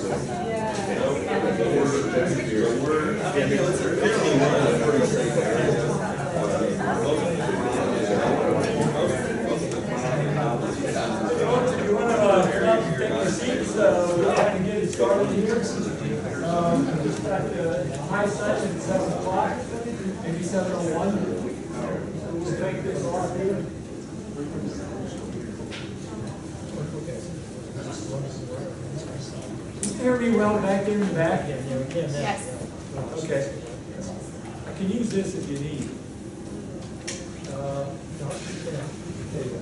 Take your seats. We're going to get it started here. Just at the high side at 7 o'clock, maybe 7:01. So we'll take this off here. Can you hear me well back there in the back? Yes. Okay. I can use this if you need. There you go.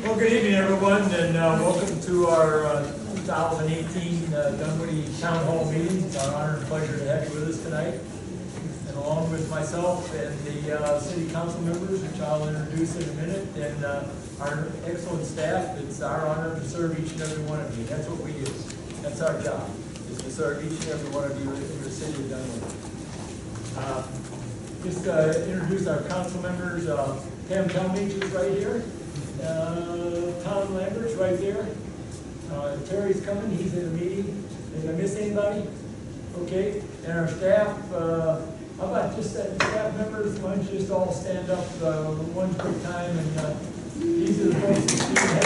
Well, good evening, everyone, and welcome to our 2018 Dunwoody Town Hall meeting. It's our honor and pleasure to have you with us tonight. And along with myself and the city council members, which I'll introduce in a minute, and our excellent staff, it's our honor to serve each and every one of you. That's what we do. That's our job, is to serve each and every one of you in the city of Dunwoody. Just introduce our council members. Pam Talmadge is right here. Tom Lambert's right there. Terry's coming, he's in a meeting. Did I miss anybody? Okay. And our staff, how about just that staff members? Why don't you just all stand up one quick time, and these are the folks that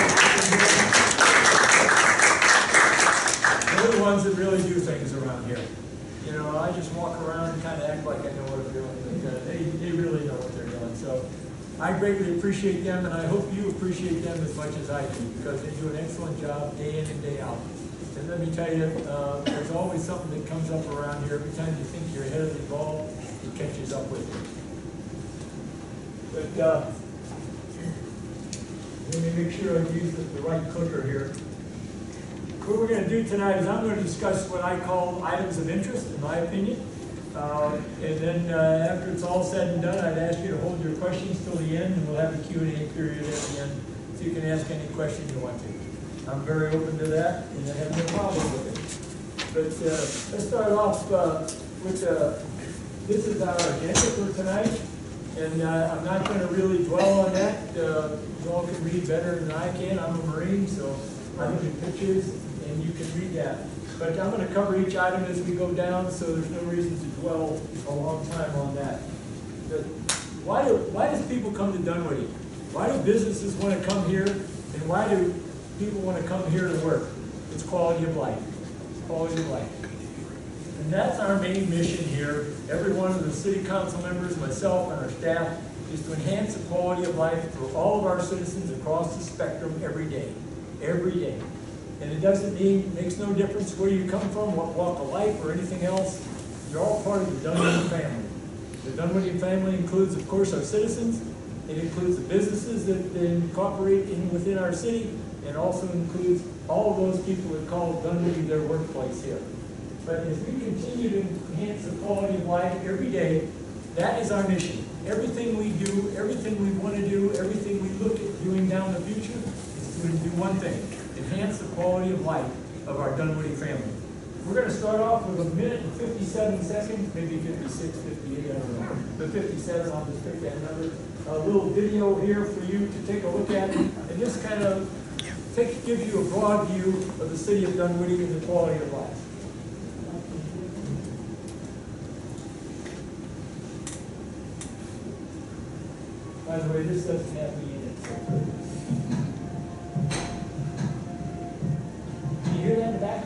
they're the ones that really do things around here. You know, I just walk around and kind of act like I know what I'm doing, but they really know what they're doing. So I greatly appreciate them, and I hope you appreciate them as much as I do, because they do an excellent job day in and day out. And let me tell you, there's always something that comes up around here. Every time you think you're ahead of the ball, it catches up with you. But let me make sure I use the right clicker here. What we're going to do tonight is I'm going to discuss what I call items of interest, in my opinion. And then after it's all said and done, I'd ask you to hold your questions till the end, and we'll have a Q&A period at the end, so you can ask any question you want to. I'm very open to that, and I have no problem with it. But let's start off with this is our agenda for tonight, and I'm not going to really dwell on that. You all can read better than I can. I'm a Marine, so I look at pictures, and you can read that. But I'm going to cover each item as we go down, so there's no reason to dwell a long time on that. But why does people come to Dunwoody? Why do businesses want to come here, and why do people want to come here to work? It's quality of life. Quality of life. And that's our main mission here. Every one of the city council members, myself, and our staff is to enhance the quality of life for all of our citizens across the spectrum every day. Every day. And it doesn't mean, it makes no difference where you come from, what walk of life, or anything else. You're all part of the Dunwoody family. The Dunwoody family includes, of course, our citizens. It includes the businesses that incorporate within our city, and also includes all of those people that call Dunwoody their workplace here. But as we continue to enhance the quality of life every day, that is our mission. Everything we do, everything we want to do, everything we look at doing down the future is to do one thing: enhance the quality of life of our Dunwoody family. We're going to start off with 1 minute and 57 seconds, maybe 56, 58, I don't know. But 57, I'll just pick that number. A little video here for you to take a look at, and just kind of give you a broad view of the city of Dunwoody and the quality of life. By the way, this doesn't have me in it. Can you hear that in the back?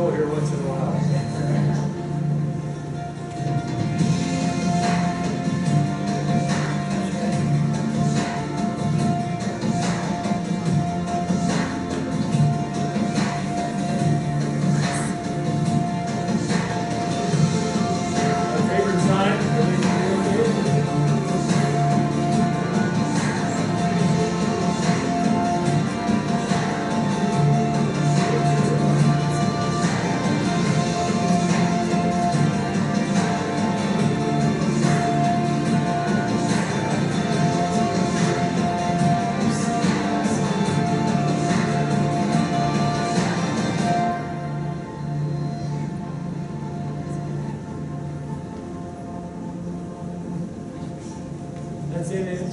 snow here once in a while.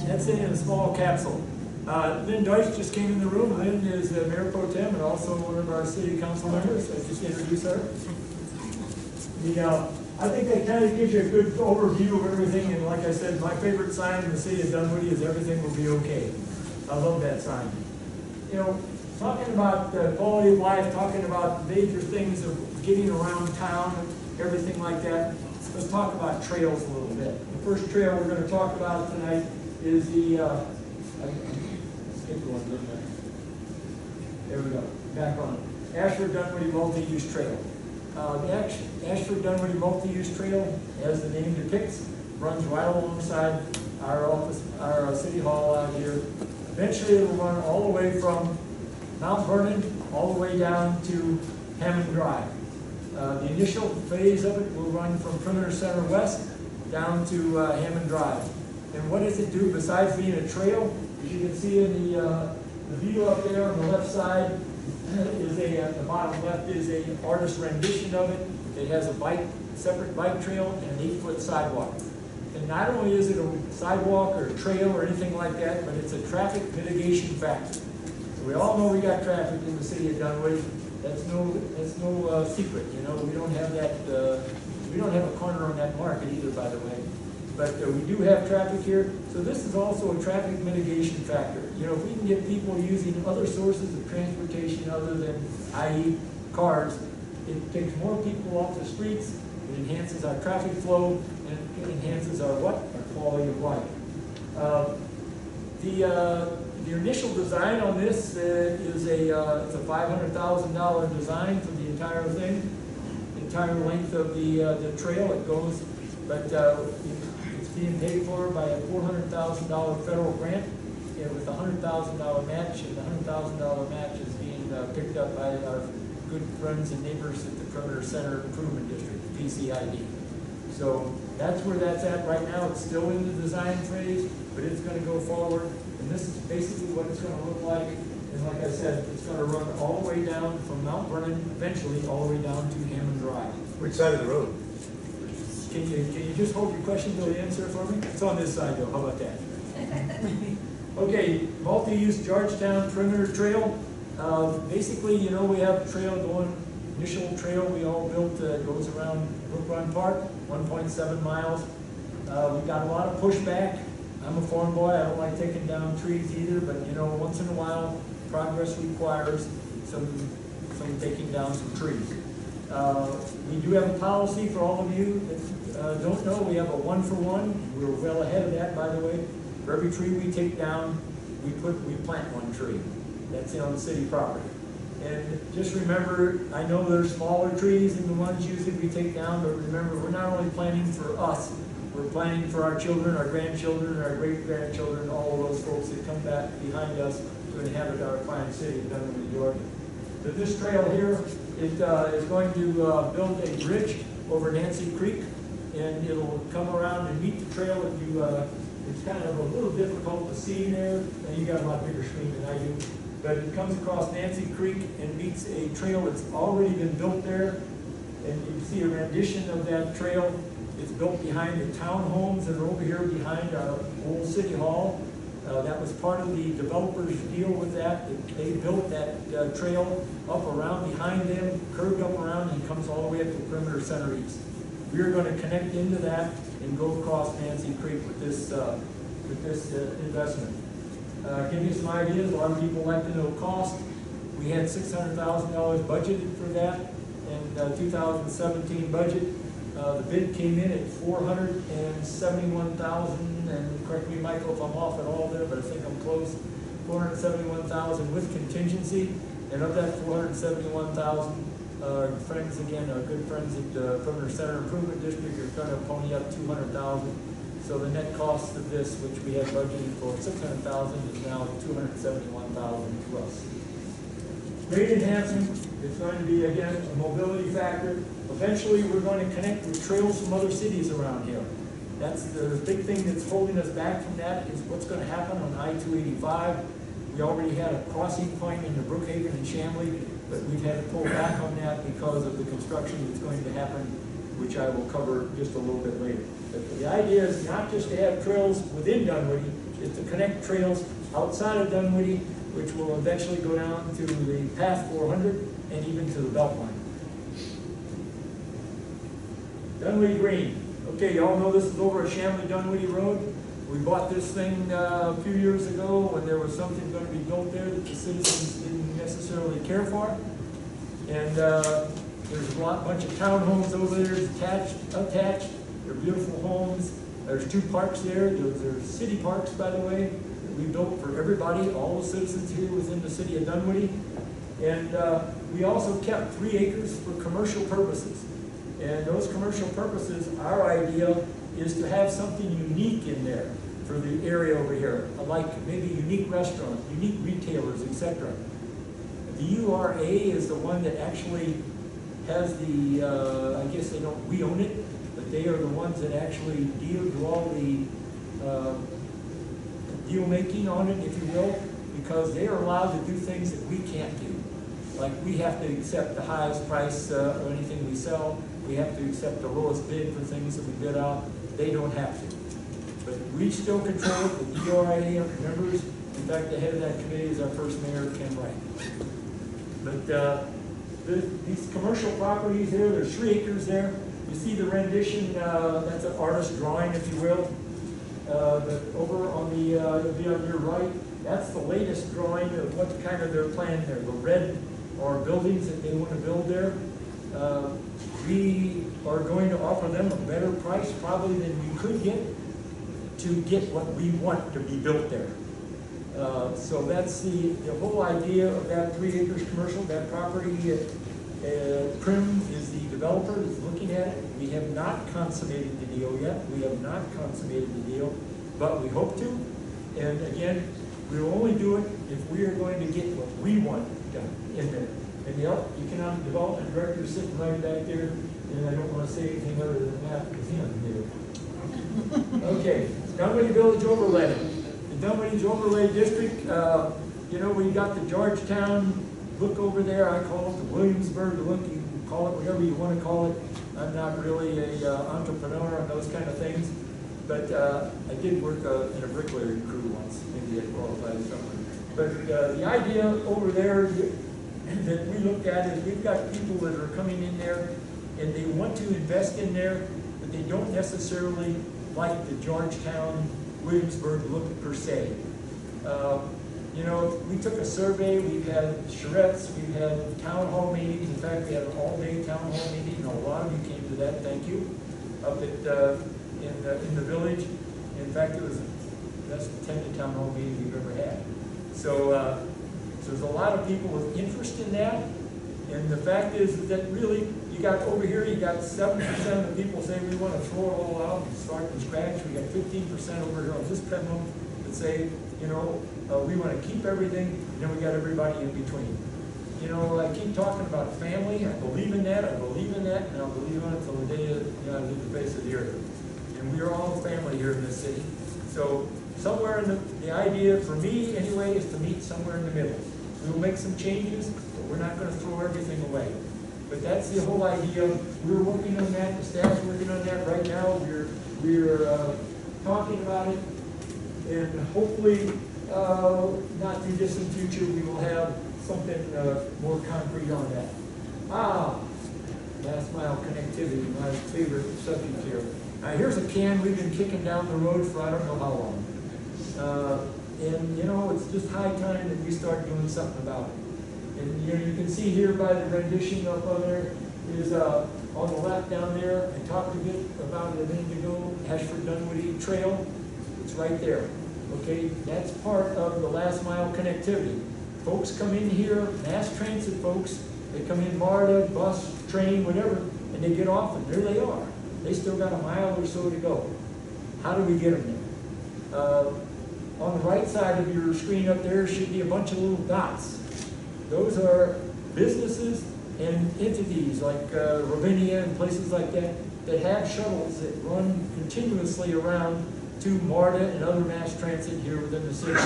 That's in a small capsule. Lynn Deutsch just came in the room. Lynn is Mayor Pro Tem and also one of our city council members. I just introduced her. I think that kind of gives you a good overview of everything. And like I said, my favorite sign in the city of Dunwoody is "Everything will be okay." I love that sign. You know, talking about quality of life, talking about major things of getting around town, everything like that. Let's talk about trails a little bit. The first trail we're going to talk about tonight is the, there we go, back on it. Ashford Dunwoody Multi-Use Trail. The Ashford Dunwoody Multi-Use Trail, as the name depicts, runs right alongside our office, our city hall out here. Eventually it will run all the way from Mount Vernon all the way down to Hammond Drive. The initial phase of it will run from Perimeter Center West down to Hammond Drive. And what does it do besides being a trail? As you can see in the view up there on the left side, is at the bottom left is a artist rendition of it. It has a separate bike trail and an 8-foot sidewalk. And not only is it a sidewalk or a trail or anything like that, but it's a traffic mitigation factor. So we all know we got traffic in the city of Dunwoody. That's no secret. You know, we don't have that. We don't have a corner on that market either, by the way. But we do have traffic here, so this is also a traffic mitigation factor. You know, if we can get people using other sources of transportation other than, i.e. cars, it takes more people off the streets, it enhances our traffic flow, and it enhances our what? Our quality of life. The initial design on this is it's a $500,000 design for the entire thing, the entire length of the trail. It goes, but it's being paid for by a $400,000 federal grant, and with a $100,000 match, and the $100,000 match is being picked up by our good friends and neighbors at the Perimeter Center Improvement District, PCID. So that's where that's at right now. It's still in the design phase, but it's going to go forward. And this is basically what it's going to look like. And like I said, it's going to run all the way down from Mount Vernon, eventually all the way down to Hammond Drive. Which side of the road? Can you just hold your question till the answer for me? It's on this side though, how about that? Okay, multi-use Georgetown Perimeter Trail. Basically, you know, we have a trail going, initial trail we all built goes around Brook Run Park, 1.7 miles. We've got a lot of pushback. I'm a farm boy, I don't like taking down trees either, but you know, once in a while, progress requires some taking down some trees. We do have a policy for all of you that don't know, we have a 1-for-1. We're well ahead of that, by the way. For every tree we take down, we plant one tree. That's on city property. And just remember, I know there's smaller trees than the ones usually we take down, but remember, we're not only planting for us, we're planning for our children, our grandchildren, our great-grandchildren, all of those folks that come back behind us to inhabit our fine city of Dunwoody, Georgia. But this trail here is going to build a bridge over Nancy Creek, and it'll come around and meet the trail. It's kind of a little difficult to see there, and you got a lot bigger screen than I do. But it comes across Nancy Creek and meets a trail that's already been built there. And you see a rendition of that trail. It's built behind the townhomes that are over here behind our old city hall. That was part of the developer's deal with that. They built that trail up around behind them, curved up around, and comes all the way up to Perimeter Center East. We're going to connect into that and go across Nancy Creek with this investment. Give you some ideas. A lot of people like to know cost. We had $600,000 budgeted for that, and 2017 budget. The bid came in at $471,000, and correct me, Michael, if I'm off at all there, but I think I'm close. $471,000 with contingency, and of that $471,000, friends again, our good friends at from their Center Improvement District are going to pony up $200,000. So the net cost of this, which we had budgeted for $600,000, is now $271,000 to us. Great enhancement. It's going to be, again, a mobility factor. Eventually, we're going to connect with trails from other cities around here. That's the big thing that's holding us back from that, is what's going to happen on I-285. We already had a crossing point in the Brookhaven and Chamblee, but we've had to pull back on that because of the construction that's going to happen, which I will cover just a little bit later. But the idea is not just to have trails within Dunwoody, it's to connect trails outside of Dunwoody, which will eventually go down to the Path 400 and even to the Beltline. Dunwoody Green. Okay, you all know this is over at Chamblee Dunwoody Road. We bought this thing a few years ago when there was something going to be built there that the citizens didn't necessarily care for. And there's a bunch of townhomes over there attached. They're beautiful homes. There's 2 parks there. There's city parks, by the way, that we built for everybody, all the citizens here within the city of Dunwoody. And we also kept 3 acres for commercial purposes. And those commercial purposes, our idea is to have something unique in there for the area over here, like maybe unique restaurants, unique retailers, etc. The URA is the one that actually has the, I guess they don't, we own it, but they are the ones that actually do all the deal making on it, if you will, because they are allowed to do things that we can't do. Like we have to accept the highest price of anything we sell. We have to accept the lowest bid for things that we bid out. They don't have to. But we still control it, the DRA members. In fact, the head of that committee is our first mayor, Ken Wright. But these commercial properties here, there's 3 acres there. You see the rendition, that's an artist drawing, if you will. Over on the, it'll be on your right. That's the latest drawing of what kind of their plan there. The red are buildings that they want to build there. We are going to offer them a better price probably than we could get to get what we want to be built there. So that's the whole idea of that 3 acres commercial. That property, Prim is the developer that's looking at it. We have not consummated the deal yet. We have not consummated the deal, but we hope to. And again, we will only do it if we are going to get what we want done in there. And the economic development director is sitting right back there, and I don't want to say anything other than that because he doesn't do it. Okay, Dunwoody Village Overlay. The Dunwoody Overlay District, you know, we got the Georgetown look over there. I call it the Williamsburg look. You can call it whatever you want to call it. I'm not really an entrepreneur on those kind of things, but I did work in a bricklayer crew once. Maybe I qualified as something. But the idea over there that we looked at is we've got people that are coming in there and they want to invest in there, but they don't necessarily like the Georgetown, Williamsburg look per se. You know, we took a survey, we've had charrettes, we've had town hall meetings. In fact, we had an all-day town hall meeting, and a lot of you came to that, thank you, up at, in the village. In fact, it was the best attended town hall meeting we've ever had. So, so there's a lot of people with interest in that, and the fact is that really, you got over here, you got 7% of the people saying we want to throw it all out and start from scratch. We got 15% over here on this pendulum that say, you know, we want to keep everything, and then we got everybody in between. You know, I keep talking about family. I believe in that, and I'll believe in it until the day that, you know, I leave the face of the earth. And we are all family here in this city. So somewhere in the idea, for me anyway, is to meet somewhere in the middle. We will make some changes, but we're not going to throw everything away. But that's the whole idea. We're working on that. The staff's working on that right now. We're talking about it, and hopefully, not too distant future, we will have something more concrete on that. Last mile connectivity, my favorite subject here. Here's a can we've been kicking down the road for I don't know how long. And you know, it's just high time that we start doing something about it. And you know, you can see here by the rendition up on there, is on the left down there. I talked a bit about it a minute ago, Ashford Dunwoody Trail. It's right there. Okay, that's part of the last mile connectivity. Folks come in here, mass transit folks, they come in MARTA, bus, train, whatever, and they get off and there they are. They still got a mile or so to go. How do we get them there? On the right side of your screen up there should be a bunch of little dots. Those are businesses and entities like Ravinia and places like that that have shuttles that run continuously around to MARTA and other mass transit here within the city.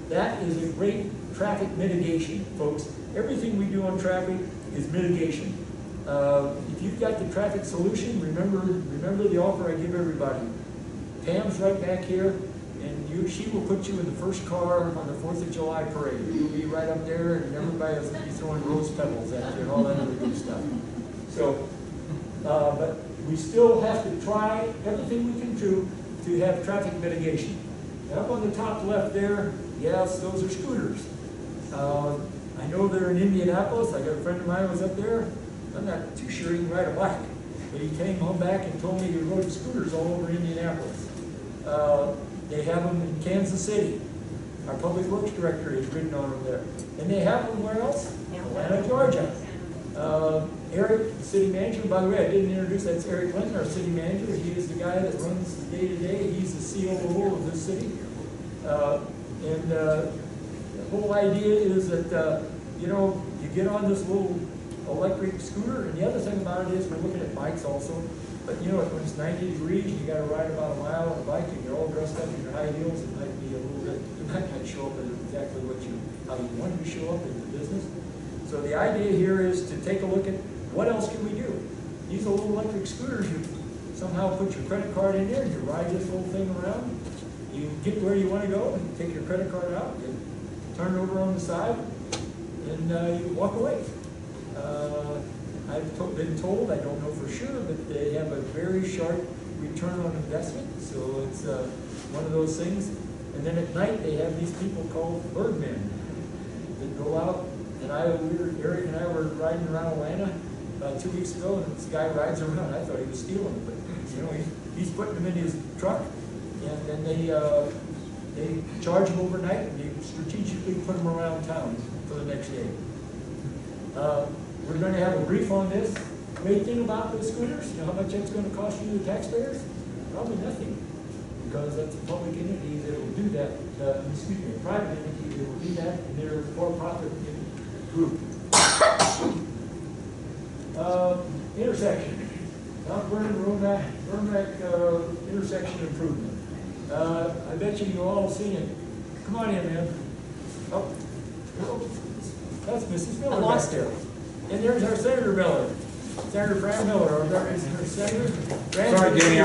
That is a great traffic mitigation, folks. Everything we do on traffic is mitigation. If you've got the traffic solution, remember the offer I give everybody. Pam's right back here, and she will put you in the first car on the 4th of July parade. You'll be right up there, and everybody will be throwing rose petals at you and all that other good stuff. So, but we still have to try everything we can do to have traffic mitigation. And up on the top left there, yes, those are scooters. I know they're in Indianapolis. I got a friend of mine who was up there. I'm not too sure he can ride a bike, but he came home back and told me he rode scooters all over Indianapolis. They have them in Kansas City. Our public works director has ridden on them there. And they have them where else? Atlanta, Georgia. Eric, the city manager, by the way, I didn't introduce, that's Eric Linton, our city manager. He is the guy that runs the day-to-day. He's the COO of this city. The whole idea is that, you know, you get on this little electric scooter, and the other thing about it is we're looking at bikes also. But you know, when it's 90 degrees, you got to ride about a mile on a bike, and you're all dressed up in your high heels. It might be a little bit, you might not show up as exactly how you want to show up in the business. So the idea here is to take a look at what else can we do. These little electric scooters, you somehow put your credit card in there, and you ride this whole thing around. You get where you want to go, and take your credit card out, and turn it over on the side, and you walk away. I've been told, I don't know for sure, but they have a very sharp return on investment, so it's one of those things. And then at night, they have these people called birdmen that go out, and Eric and I were riding around Atlanta about 2 weeks ago, and this guy rides around. I thought he was stealing them, but you know, he's putting them in his truck, and then they charge them overnight, and they strategically put them around town for the next day. We're going to have a brief on this. Great thing about those scooters, you know how much that's going to cost you, the taxpayers? Probably nothing, because that's a public entity that will do that. Excuse me, a private entity that will do that, and they're a for-profit group. Intersection. Mount Vernon, Vermac intersection improvement. I bet you've all seen it. Come on in, man. Oh, that's Mrs. Miller back there. And there's our Senator Miller. Senator Fran Miller, our Senator. Sorry, Danny, I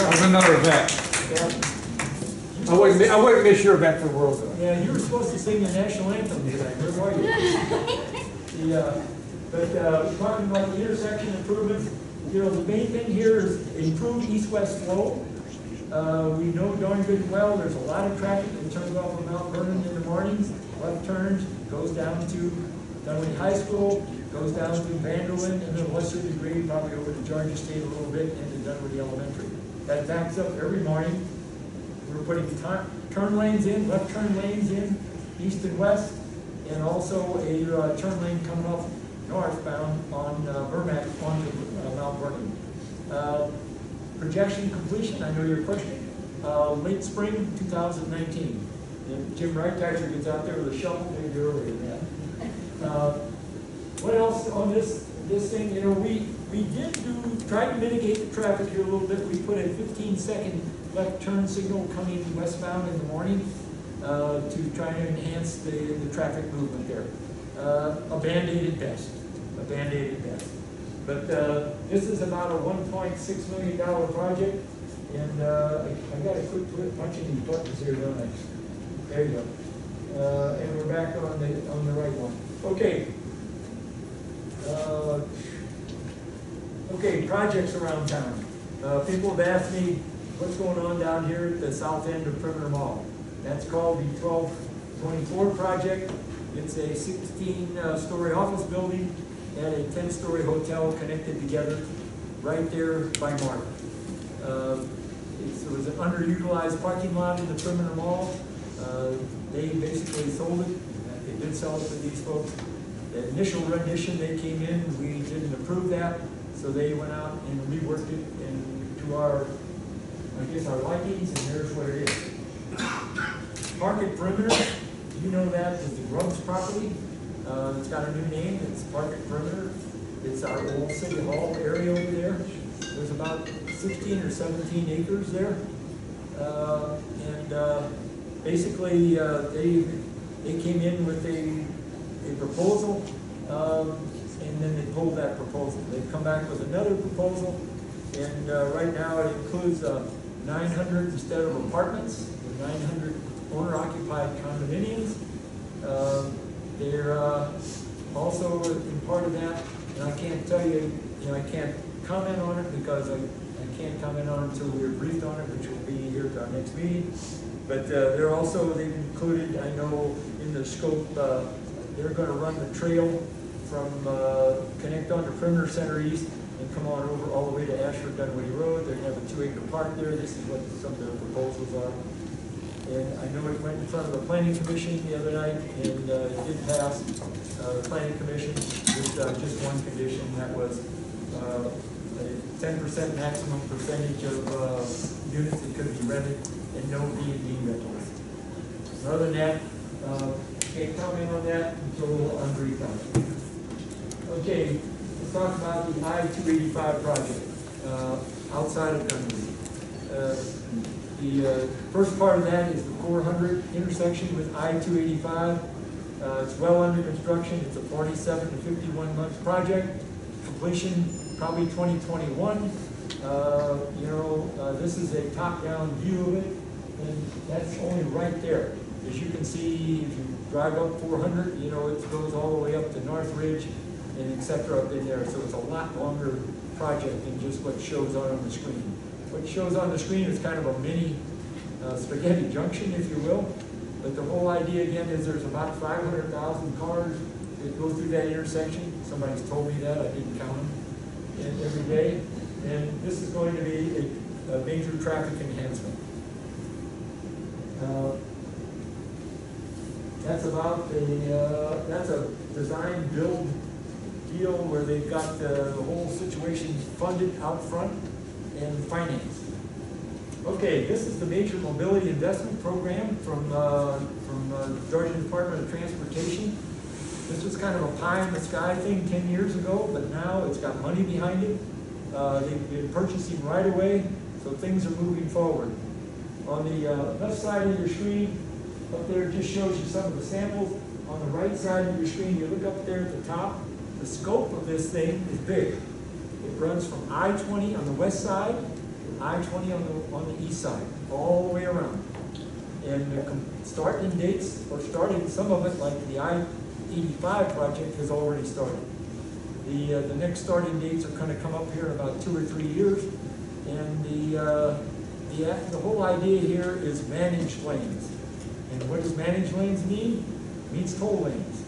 was another event. Yeah. I wouldn't miss your event for the World Cup. Yeah, you were supposed to sing the national anthem today. Where were you? We're talking about the intersection improvements. You know, the main thing here is improved east-west flow. We know darn good and well there's a lot of traffic that turns off of Mount Vernon in the mornings, left turns, goes down to Dunwoody High School, goes down to Vanderlyn, and then lesser degree, probably over to Georgia State a little bit, and to Dunwoody Elementary. That backs up every morning. We're putting turn lanes in, left turn lanes in, east and west, and also a turn lane coming off northbound on Vermac onto Mount Vernon. Projection completion, I know you're questioning, late spring 2019. And Jim Reitizer gets out there with a shovel, maybe earlier than that. What else on this thing? You know, we did try to mitigate the traffic here a little bit. We put a 15-second left turn signal coming westbound in the morning to try and enhance the traffic movement there. A Band-Aid at best. A Band-Aid at best. But this is about a $1.6 million project, and I got to quit punching these buttons here, don't I? There you go. And we're back on the right one. Okay. Okay, projects around town. People have asked me what's going on down here at the south end of Perimeter Mall. That's called the 1224 project. It's a 16-story office building at a 10-story hotel connected together right there by Mark. It was an underutilized parking lot in the perimeter mall. They basically sold it. They did sell it to these folks. The initial rendition, they came in, we didn't approve that, so they went out and reworked it into our, I guess, our likings, and there's what it is. Market Perimeter, you know that is the Grubbs property. It's got a new name, it's Market Perimeter. It's our old City Hall area over there. There's about 16 or 17 acres there. Basically, they came in with a proposal, and then they pulled that proposal. They've come back with another proposal, and right now it includes 900 instead of apartments, 900 owner-occupied condominiums. They're also in part of that, and I can't tell you, I can't comment on it because I can't comment on it until we're briefed on it, which will be here at our next meeting. But they've included, I know, in the scope, they're going to run the trail from connect on to Perimeter Center East and come on over all the way to Ashford Dunwoody Road. They're going to have a 2-acre park there. This is what some of their proposals are. And I know it went in front of the Planning Commission the other night, and it did pass the Planning Commission with just one condition, that was a 10% maximum percentage of units that could be rented and no B&B rentals. Other than that, can't comment on that until I'm briefed on it. Okay, let's talk about the I-285 project outside of Dunwoody. The first part of that is the 400 intersection with I-285. It's well under construction. It's a 47 to 51 month project. Completion probably 2021. This is a top-down view of it, and that's only right there. As you can see, if you drive up 400, it goes all the way up to North Ridge and et cetera up in there. So it's a lot longer project than just what shows on the screen. What shows on the screen is kind of a mini spaghetti junction, if you will. But the whole idea, again, is there's about 500,000 cars that go through that intersection. Somebody's told me that, I didn't count them every day. And this is going to be a major traffic enhancement. That's a design build deal where they've got the whole situation funded out front and financed. Okay, this is the Major Mobility Investment Program from Georgia Department of Transportation. This was kind of a pie in the sky thing 10 years ago, but now it's got money behind it. They've been purchasing right away, so things are moving forward. On the left side of your screen, up there just shows you some of the samples. On the right side of your screen, you look up there at the top. The scope of this thing is big. It runs from I-20 on the west side to I-20 on the east side, all the way around. And the starting dates, or starting some of it, like the I-85 project, has already started. The next starting dates are going to come up here in about 2 or 3 years. And the whole idea here is managed lanes. And what does managed lanes mean? It means toll lanes.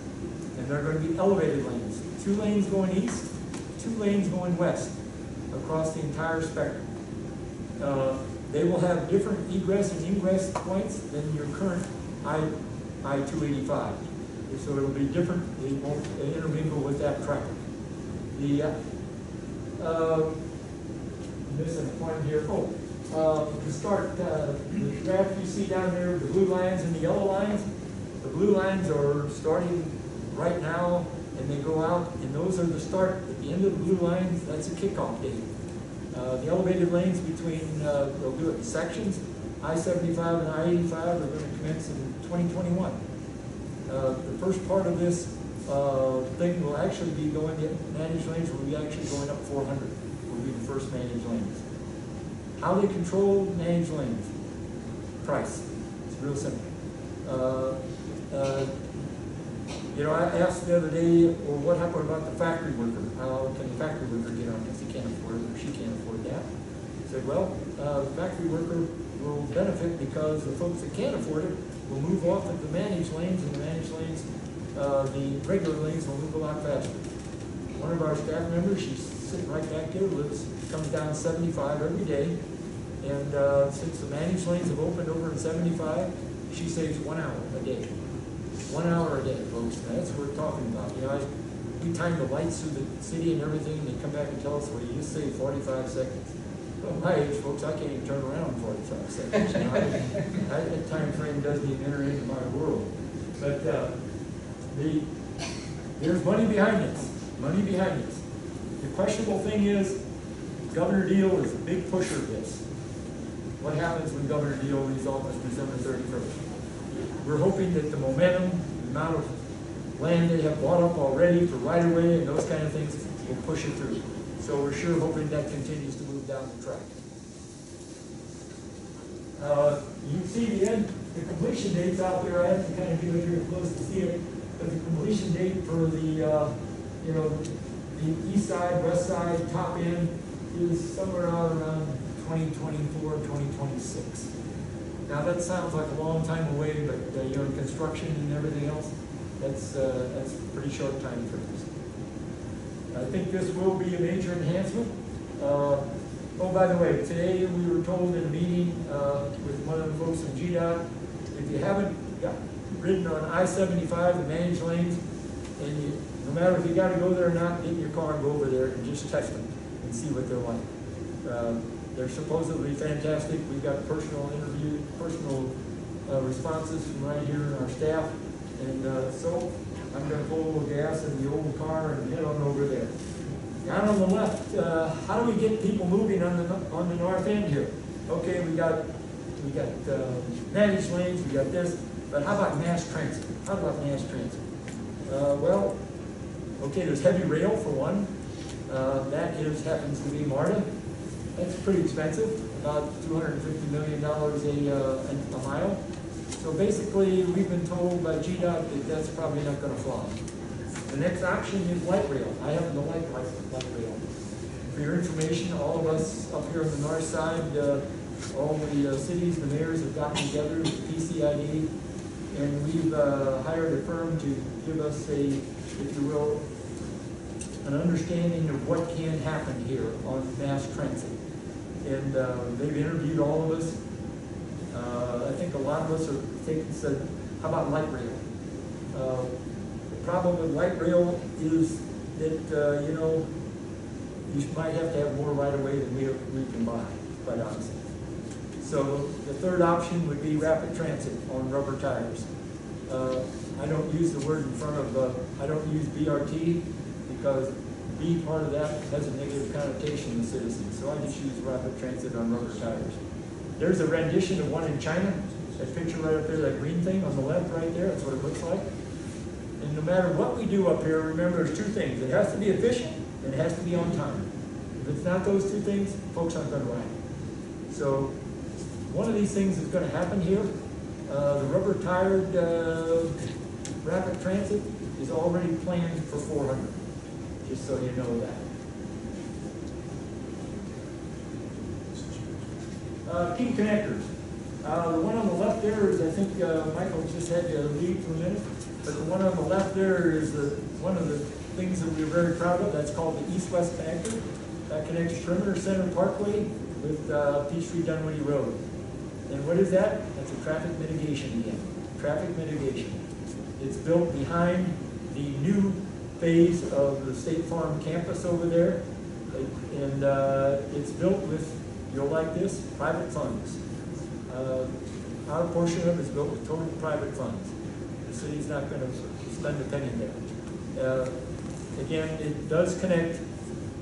And they're going to be elevated lanes. 2 lanes going east, 2 lanes going west, across the entire spectrum. They will have different egress and ingress points than your current I-285. So it'll be different, they won't intermingle with that traffic. Missing a point here. To start, the graph you see down there, the blue lines and the yellow lines, the blue lines are starting right now, and they go out, and those are the start. At the end of the blue lines, that's a kickoff date. The elevated lanes between, they'll do it in sections. I-75 and I-85 are going to commence in 2021. The first part of this thing will actually be going, the managed lanes will be actually going up 400, will be the first managed lanes. How they control managed lanes? Price. It's real simple. I asked the other day, well, what happened about the factory worker? How can the factory worker get on this? He can't afford it, or she can't afford that. I said, well, the factory worker will benefit because the folks that can't afford it will move off of the managed lanes, and the managed lanes, the regular lanes will move a lot faster. one of our staff members, she's sitting right back there, comes down 75 every day. And since the managed lanes have opened over in 75, she saves 1 hour a day. 1 hour a day, folks. That's what we're talking about. You know, we time the lights through the city and everything, and they come back and tell us, well, you just saved 45 seconds. Well, my age, folks, I can't even turn around in 45 seconds. You know, that time frame doesn't even enter into my world. But there's money behind this. Money behind this. The questionable thing is, Governor Deal is a big pusher of this. What happens when Governor Deal leaves office December 31st? We're hoping that the momentum, the amount of land they have bought up already for right-of-way and those kind of things will push it through. So we're sure hoping that continues to move down the track. You can see the completion dates out there. I have to kind of get it here close to see it. But the completion date for the, you know, the east side, west side, top end is somewhere out around 2024, 2026. Now that sounds like a long time away, but you know, construction and everything else, that's pretty short time frames. I think this will be a major enhancement. Oh, by the way, today we were told in a meeting with one of the folks from GDOT, if you haven't ridden on I-75, the managed lanes, and no matter if you got to go there or not, get in your car and go over there and just test them and see what they're like. They're supposedly fantastic. We've got personal responses from right here in our staff. And so I'm going to pull a little gas in the old car and head on over there. Down on the left, how do we get people moving on the north end here? Okay, we got managed lanes, we got this, but how about mass transit? How about mass transit? Well, okay, there's heavy rail for one. That happens to be MARTA. That's pretty expensive, about $250 million a mile. So basically, we've been told by GDOT that that's probably not going to fly. The next option is light rail. I happen to like light rail. For your information, all of us up here on the north side, all the cities, the mayors have gotten together with PCID, and we've hired a firm to give us a, if you will, an understanding of what can happen here on mass transit. And they've interviewed all of us. I think a lot of us are said, how about light rail? The problem with light rail is that, you know, you might have to have more right-of-way than we can buy, quite honestly. So the third option would be rapid transit on rubber tires. I don't use the word in front of, I don't use BRT because B part of that has a negative connotation to citizens. So I just use rapid transit on rubber tires. There's a rendition of one in China. That picture right up there, that green thing on the left right there, that's what it looks like. And no matter what we do up here, remember there's two things. It has to be efficient and it has to be on time. If it's not those two things, folks aren't going to ride. So one of these things is going to happen here. The rubber-tired rapid transit is already planned for 400, just so you know that. Key connectors. The one on the left there is, I think Michael just had to leave for a minute, but the one on the left there is one of the things that we're very proud of. That's called the East-West Connector. That connects Perimeter Center Parkway with Peachtree Dunwoody Road. And what is that? That's a traffic mitigation again. Traffic mitigation. It's built behind the new phase of the State Farm campus over there. And it's built with, you'll like this, private funds. Our portion of it is built with total private funds. The city's not going to spend a penny there. Again, it does connect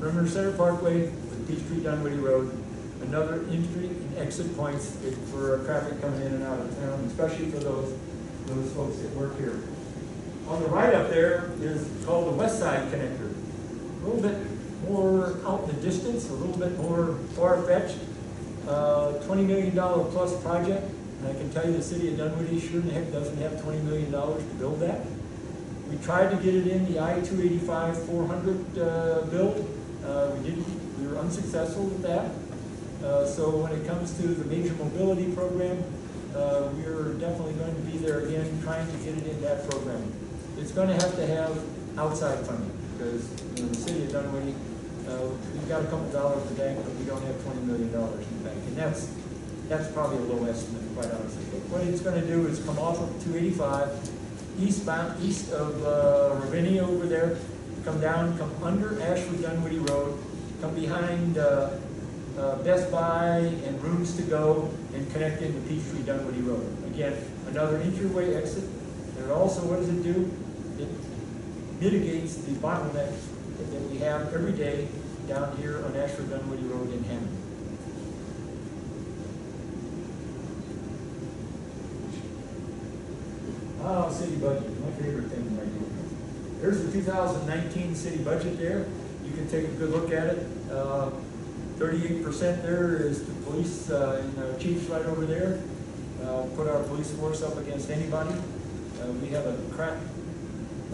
Perimeter Center Parkway with Peachtree Dunwoody Road, another entry and exit points for traffic coming in and out of town, especially for those folks that work here. On the right up there is called the West Side Connector. A little bit more out in the distance, a little bit more far-fetched. $20 million plus project. And I can tell you the city of Dunwoody sure in the heck doesn't have $20 million to build that. We tried to get it in the I-285 400 build. We were unsuccessful with that. So when it comes to the major mobility program, we're definitely going to be there again trying to get it in that program. It's going to have outside funding. because, you know, the city of Dunwoody, we've got a couple dollars in the bank, but we don't have $20 million in the bank. And that's probably a low estimate, quite honestly. But what it's gonna do is come off of 285, eastbound, east of Ravinia over there, come down, come under Ashford Dunwoody Road, come behind Best Buy and Rooms to Go, and connect into Peachtree Dunwoody Road. Again, another entryway exit. And also, what does it do? It mitigates the bottleneck that we have every day down here on Ashford Dunwoody Road in Hammond. Oh, city budget, my favorite thing right here. There's the 2019 city budget there. You can take a good look at it. 38% there is the police and the chief's right over there. Put our police force up against anybody. We have a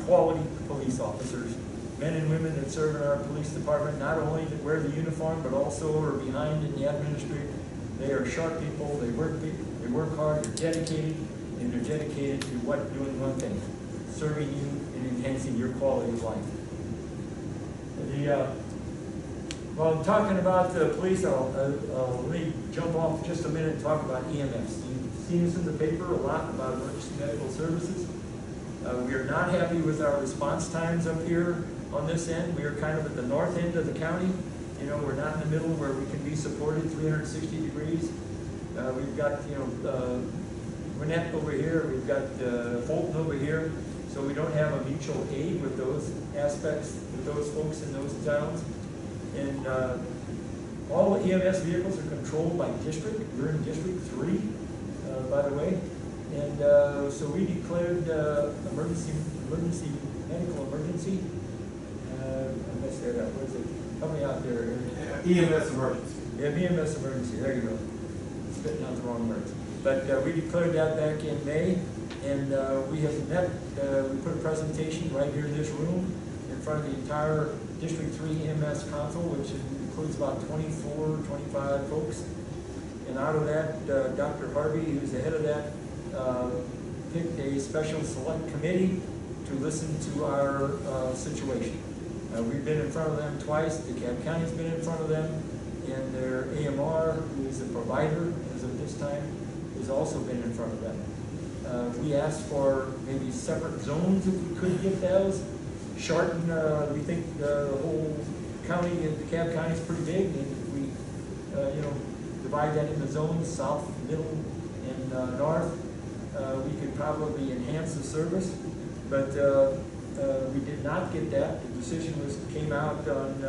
quality police officers, men and women that serve in our police department, not only that wear the uniform, but also are behind in the administration. They are sharp people, they work hard, they're dedicated, and they're dedicated to doing one thing, serving you and enhancing your quality of life. While I'm talking about the police, let me jump off just a minute and talk about EMS. You've seen this in the paper a lot about emergency medical services. We are not happy with our response times up here on this end. We are kind of at the north end of the county. You know, we're not in the middle where we can be supported 360 degrees. We've got, you know, Gwinnett over here, we've got Fulton over here, so we don't have a mutual aid with those aspects, with those folks in those towns. And all the EMS vehicles are controlled by district. We're in District 3, by the way. And so we declared medical emergency. I messed that up. What is it? Help me out there. EMS emergency. Yeah, EMS emergency. There you go. Spitting out the wrong words. But we declared that back in May, and we have met. We put a presentation right here in this room in front of the entire District 3 EMS Council, which includes about 24, 25 folks. And out of that, Dr. Harvey, who's the head of that, picked a special select committee to listen to our situation. We've been in front of them twice. DeKalb County's been in front of them, and their AMR, who is a provider as of this time, has also been in front of them. We asked for maybe separate zones if we could get those. Shorten, we think the whole county, DeKalb County is pretty big, and if we, you know, divide that into zones, south, middle, and north, we could probably enhance the service. But we did not get that. The decision came out on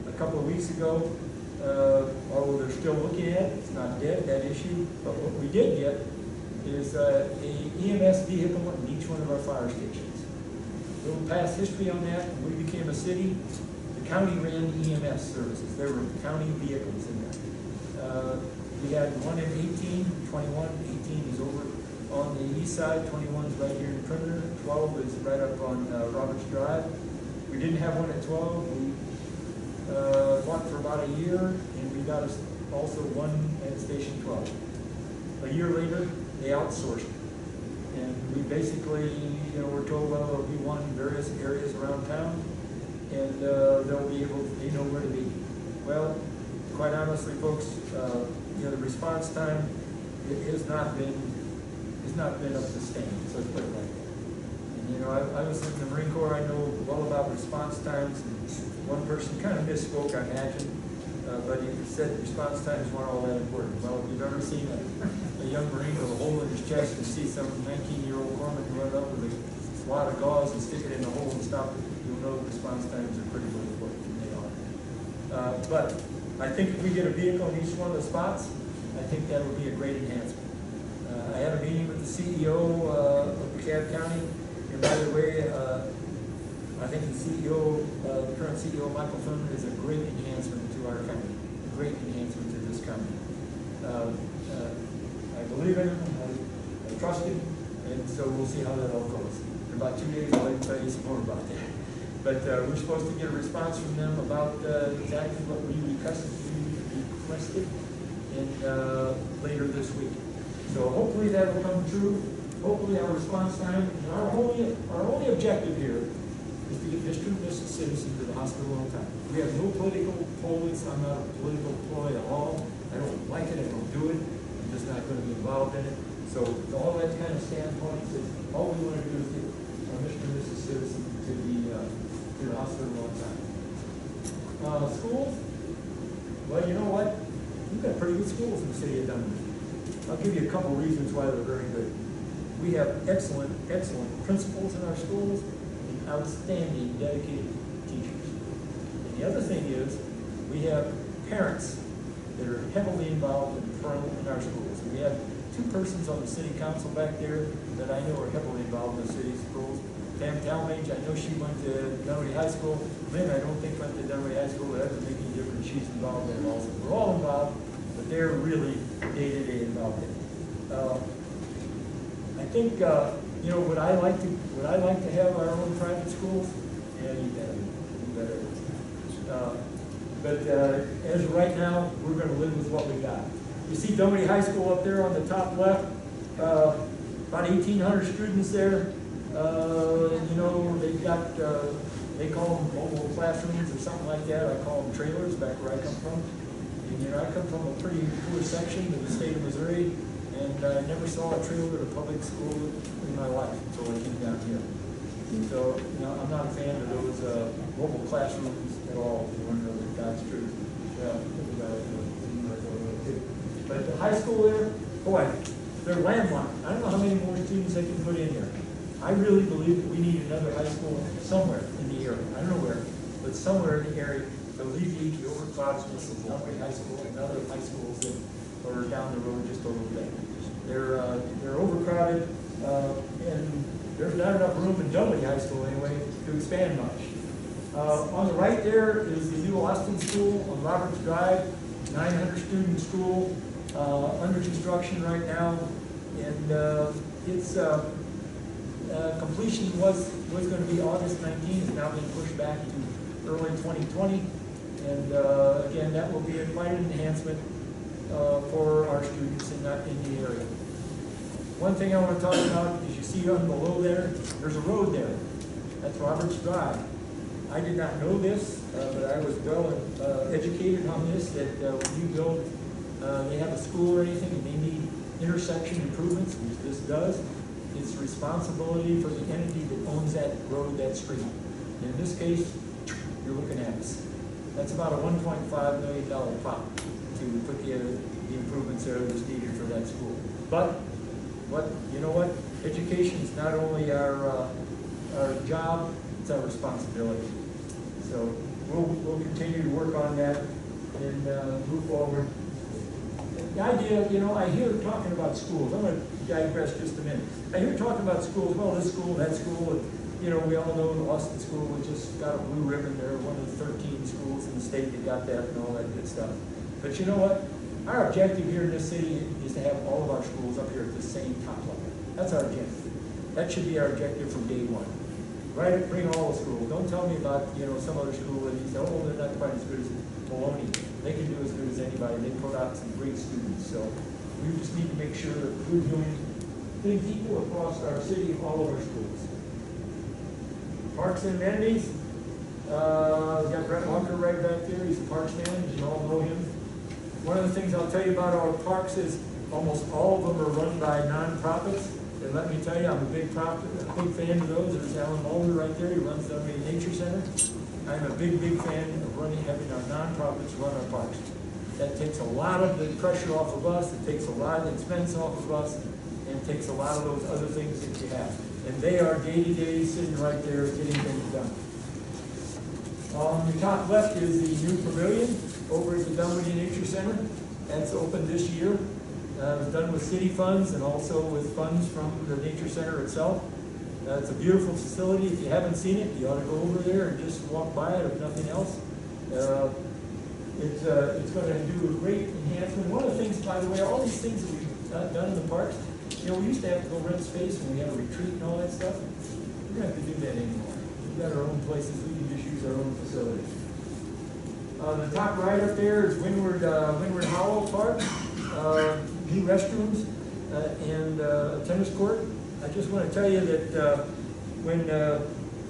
a couple of weeks ago. Although they're still looking at it, it's not dead, that issue. But what we did get is a EMS vehicle in each one of our fire stations. A little past history on that. When we became a city, the county ran EMS services. There were county vehicles in there. We had one in 18, 21, 18 is over on the east side, 21 is right here in Perimeter, 12 is right up on Roberts Drive. We didn't have one at 12. We fought for about a year, and we got us also one at Station 12. A year later, they outsourced it. And we basically, you know, we're told, well, there'll be one in various areas around town, and they'll be able, they know where to be. Well, quite honestly, folks, you know, the response time has not been up to standard, so let's put it like that. And, you know, I was in the Marine Corps, I know well about response times, and one person kind of misspoke, I imagine, but he said response times weren't all that important. Well, if you've ever seen a young Marine with a hole in his chest and see some 19-year-old corpsman run up with a wad of gauze and stick it in the hole and stop it, you'll know response times are critically important, and they are. But I think if we get a vehicle in each one of the spots, I think that would be a great enhancement. I had a meeting with the CEO of DeKalb County, and by the way, I think the CEO, the current CEO, Michael Thurman, is a great enhancement to our county, a great enhancement to this county. I believe in him, I trust him, and so we'll see how that all goes. In about 2 days, I'll tell you some more about that. But we're supposed to get a response from them about exactly what we requested and later this week. So hopefully that will come true. Hopefully our response time, and our only objective here is to get Mr. and Mrs. Citizen to the hospital on time. We have no political pulleys. I'm not a political ploy at all. I don't like it. I don't do it. I'm just not going to be involved in it. So all that kind of standpoint is all we want to do is get Mr. and Mrs. Citizen to the hospital on time. Schools? Well, you know what? We've got pretty good schools in the city of Dunwoody. I'll give you a couple reasons why they're very good. We have excellent principals in our schools and outstanding, dedicated teachers. And the other thing is, we have parents that are heavily involved in our schools. We have two persons on the city council back there that I know are heavily involved in the city schools. Pam Talmadge, I know she went to Dunwoody High School. Lynn, I don't think went to Dunwoody High School. That doesn't make any difference. She's involved there also. We're all involved, but they're really day-to-day involved in it. I think you know, would I like to have our own private schools? Yeah, you better. But as of right now, we're going to live with what we got. You see Dunwoody High School up there on the top left. About 1,800 students there. You know, they've got they call them mobile classrooms or something like that. I call them trailers back where I come from. And, you know, I come from a pretty poor section of the state of Missouri, and I never saw a trailer at a public school in my life until I came down here. And so, you know, I'm not a fan of those mobile classrooms at all. If you want to know the God's truth. Yeah, but the high school there, boy, they're landlocked. I don't know how many more students they can put in here. I really believe that we need another high school somewhere in the area. I don't know where, but somewhere in the area to alleviate the overcrowdedness of Dunwoody High School and other high schools that are down the road just a little bit. They're overcrowded, and there's not enough room in Dunwoody High School anyway to expand much. On the right there is the new Austin School on Roberts Drive, 900 student school, under construction right now, and it's completion was going to be August 19th. It's now been pushed back to early 2020, and again, that will be quite an enhancement for our students in the area. One thing I want to talk about is you see down below there's a road there. That's Roberts Drive. I did not know this, but I was well educated on this, that when you build, they have a school or anything and they need intersection improvements, which this does, it's responsibility for the entity that owns that road, that street. And in this case, you're looking at us. That's about a $1.5 million pot to put the improvements there that's needed for that school. But you know what? Education is not only our job, it's our responsibility. So we'll continue to work on that and move forward. The idea, you know, I hear talking about schools. I'm going to digress just a minute. I hear talking about schools. Well, this school, that school. And, you know, we all know the Austin School, we just got a blue ribbon there, one of the 13 schools in the state that got that and all that good stuff. But you know what? Our objective here in this city is to have all of our schools up here at the same top level. That's our objective. That should be our objective from day one. Right? Bring all the schools. Don't tell me about, you know, some other school that you say, oh, they're not quite as good as Maloney. They can do as good as anybody. They put out some great students. So we just need to make sure that we're doing things equal across our city, all of our schools. Parks and amenities. We've got Brett Walker right back there. He's the parks man. You all know him. One of the things I'll tell you about our parks is almost all of them are run by nonprofits. And let me tell you, I'm a big fan of those. There's Alan Mulder right there. He runs the Nature Center. I'm a big fan of having our nonprofits run our parks. That takes a lot of the pressure off of us. It takes a lot of the expense off of us. And it takes a lot of those other things that you have. And they are day-to-day sitting right there getting things done. On the top left is the new pavilion over at the Dunwoody Nature Center. That's opened this year. It was done with city funds and also with funds from the Nature Center itself. It's a beautiful facility. If you haven't seen it, you ought to go over there and just walk by it, if nothing else. It's going to do a great enhancement. One of the things, by the way, all these things that we've done in the parks, you know, we used to have to go rent space when we have a retreat and all that stuff. We don't have to do that anymore. We've got our own places. We can just use our own facilities. The top right up there is Windward Hollow Park. New restrooms and a tennis court. I just want to tell you that when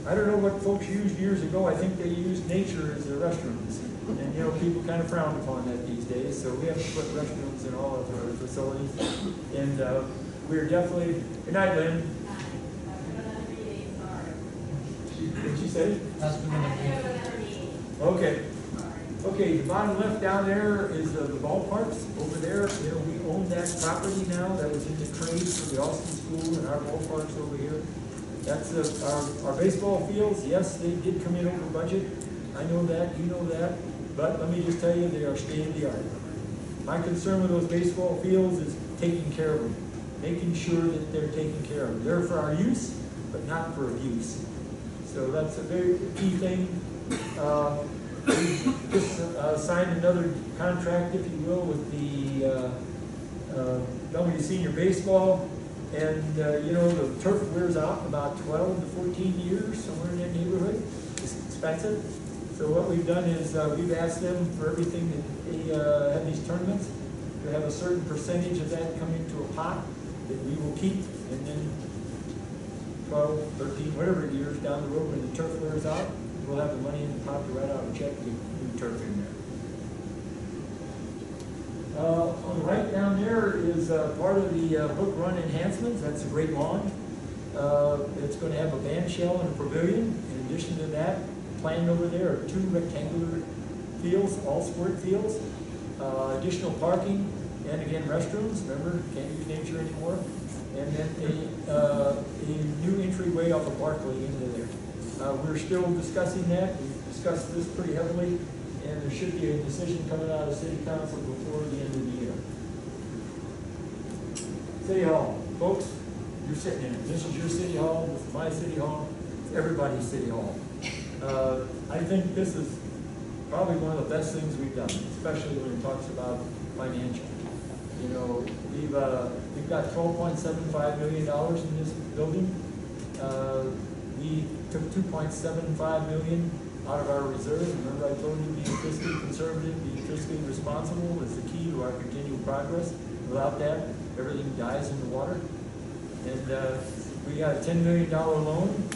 I don't know what folks used years ago. I think they used nature as their restrooms. And, you know, people kind of frown upon that these days, so we have to put restrooms in all of our facilities. And we're definitely, good night, Lynn. What'd she say? Okay. Okay, the bottom left down there is the ballparks. Over there, you know, we own that property now. That was in the trade for the Austin School, and our ballparks over here. That's our baseball fields. Yes, they did come in over budget. I know that, you know that. But let me just tell you, they are state of the art. My concern with those baseball fields is taking care of them, making sure that they're taken care of. They're for our use, but not for abuse. So that's a very key thing. We just signed another contract, if you will, with the Dunwoody Senior Baseball. And, you know, the turf wears out in about 12 to 14 years, somewhere in that neighborhood. It's expensive. So what we've done is we've asked them for everything that they have these tournaments to have a certain percentage of that come into a pot that we will keep, and then 12, 13, whatever years down the road when the turf wears out, we'll have the money in the pot to write out a check to get new turf in there. On the right down there is part of the Hook Run enhancements. That's a great lawn. It's going to have a band shell and a pavilion. In addition to that, planned over there are 2 rectangular fields, all sport fields, additional parking, and again restrooms. Remember, can't use nature anymore. And then a new entryway off of Barclay into there. We're still discussing that. We've discussed this pretty heavily, and there should be a decision coming out of City Council before the end of the year. City Hall, folks, you're sitting in it. This is your City Hall. This is my City Hall. It's everybody's City Hall. I think this is probably one of the best things we've done, especially when it talks about financial. You know, we've got $12.75 million in this building. We took $2.75 million out of our reserve. Remember, I told you being fiscally conservative, being fiscally responsible is the key to our continual progress. Without that, everything dies in the water. And we got a $10 million loan.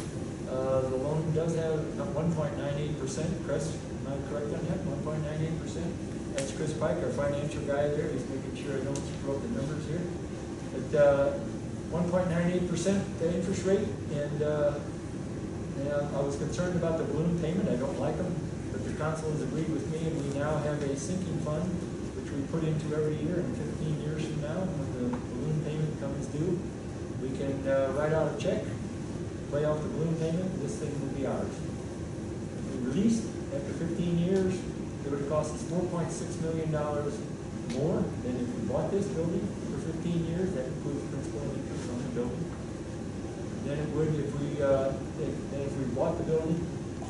The loan does have 1.98%. Chris, am I correct on that? 1.98%. That's Chris Pike, our financial guy there. He's making sure I don't screw up the numbers here. But 1.98% interest rate, and I was concerned about the balloon payment. I don't like them, but the council has agreed with me, and we now have a sinking fund, which we put into every year. And 15 years from now, when the balloon payment comes due, we can write out a check, pay off the balloon payment, and this thing will be ours. If we released after 15 years, it would have cost us $4.6 million more than if we bought this building for 15 years. That includes principal and interest on the building. Than it would if we bought the building,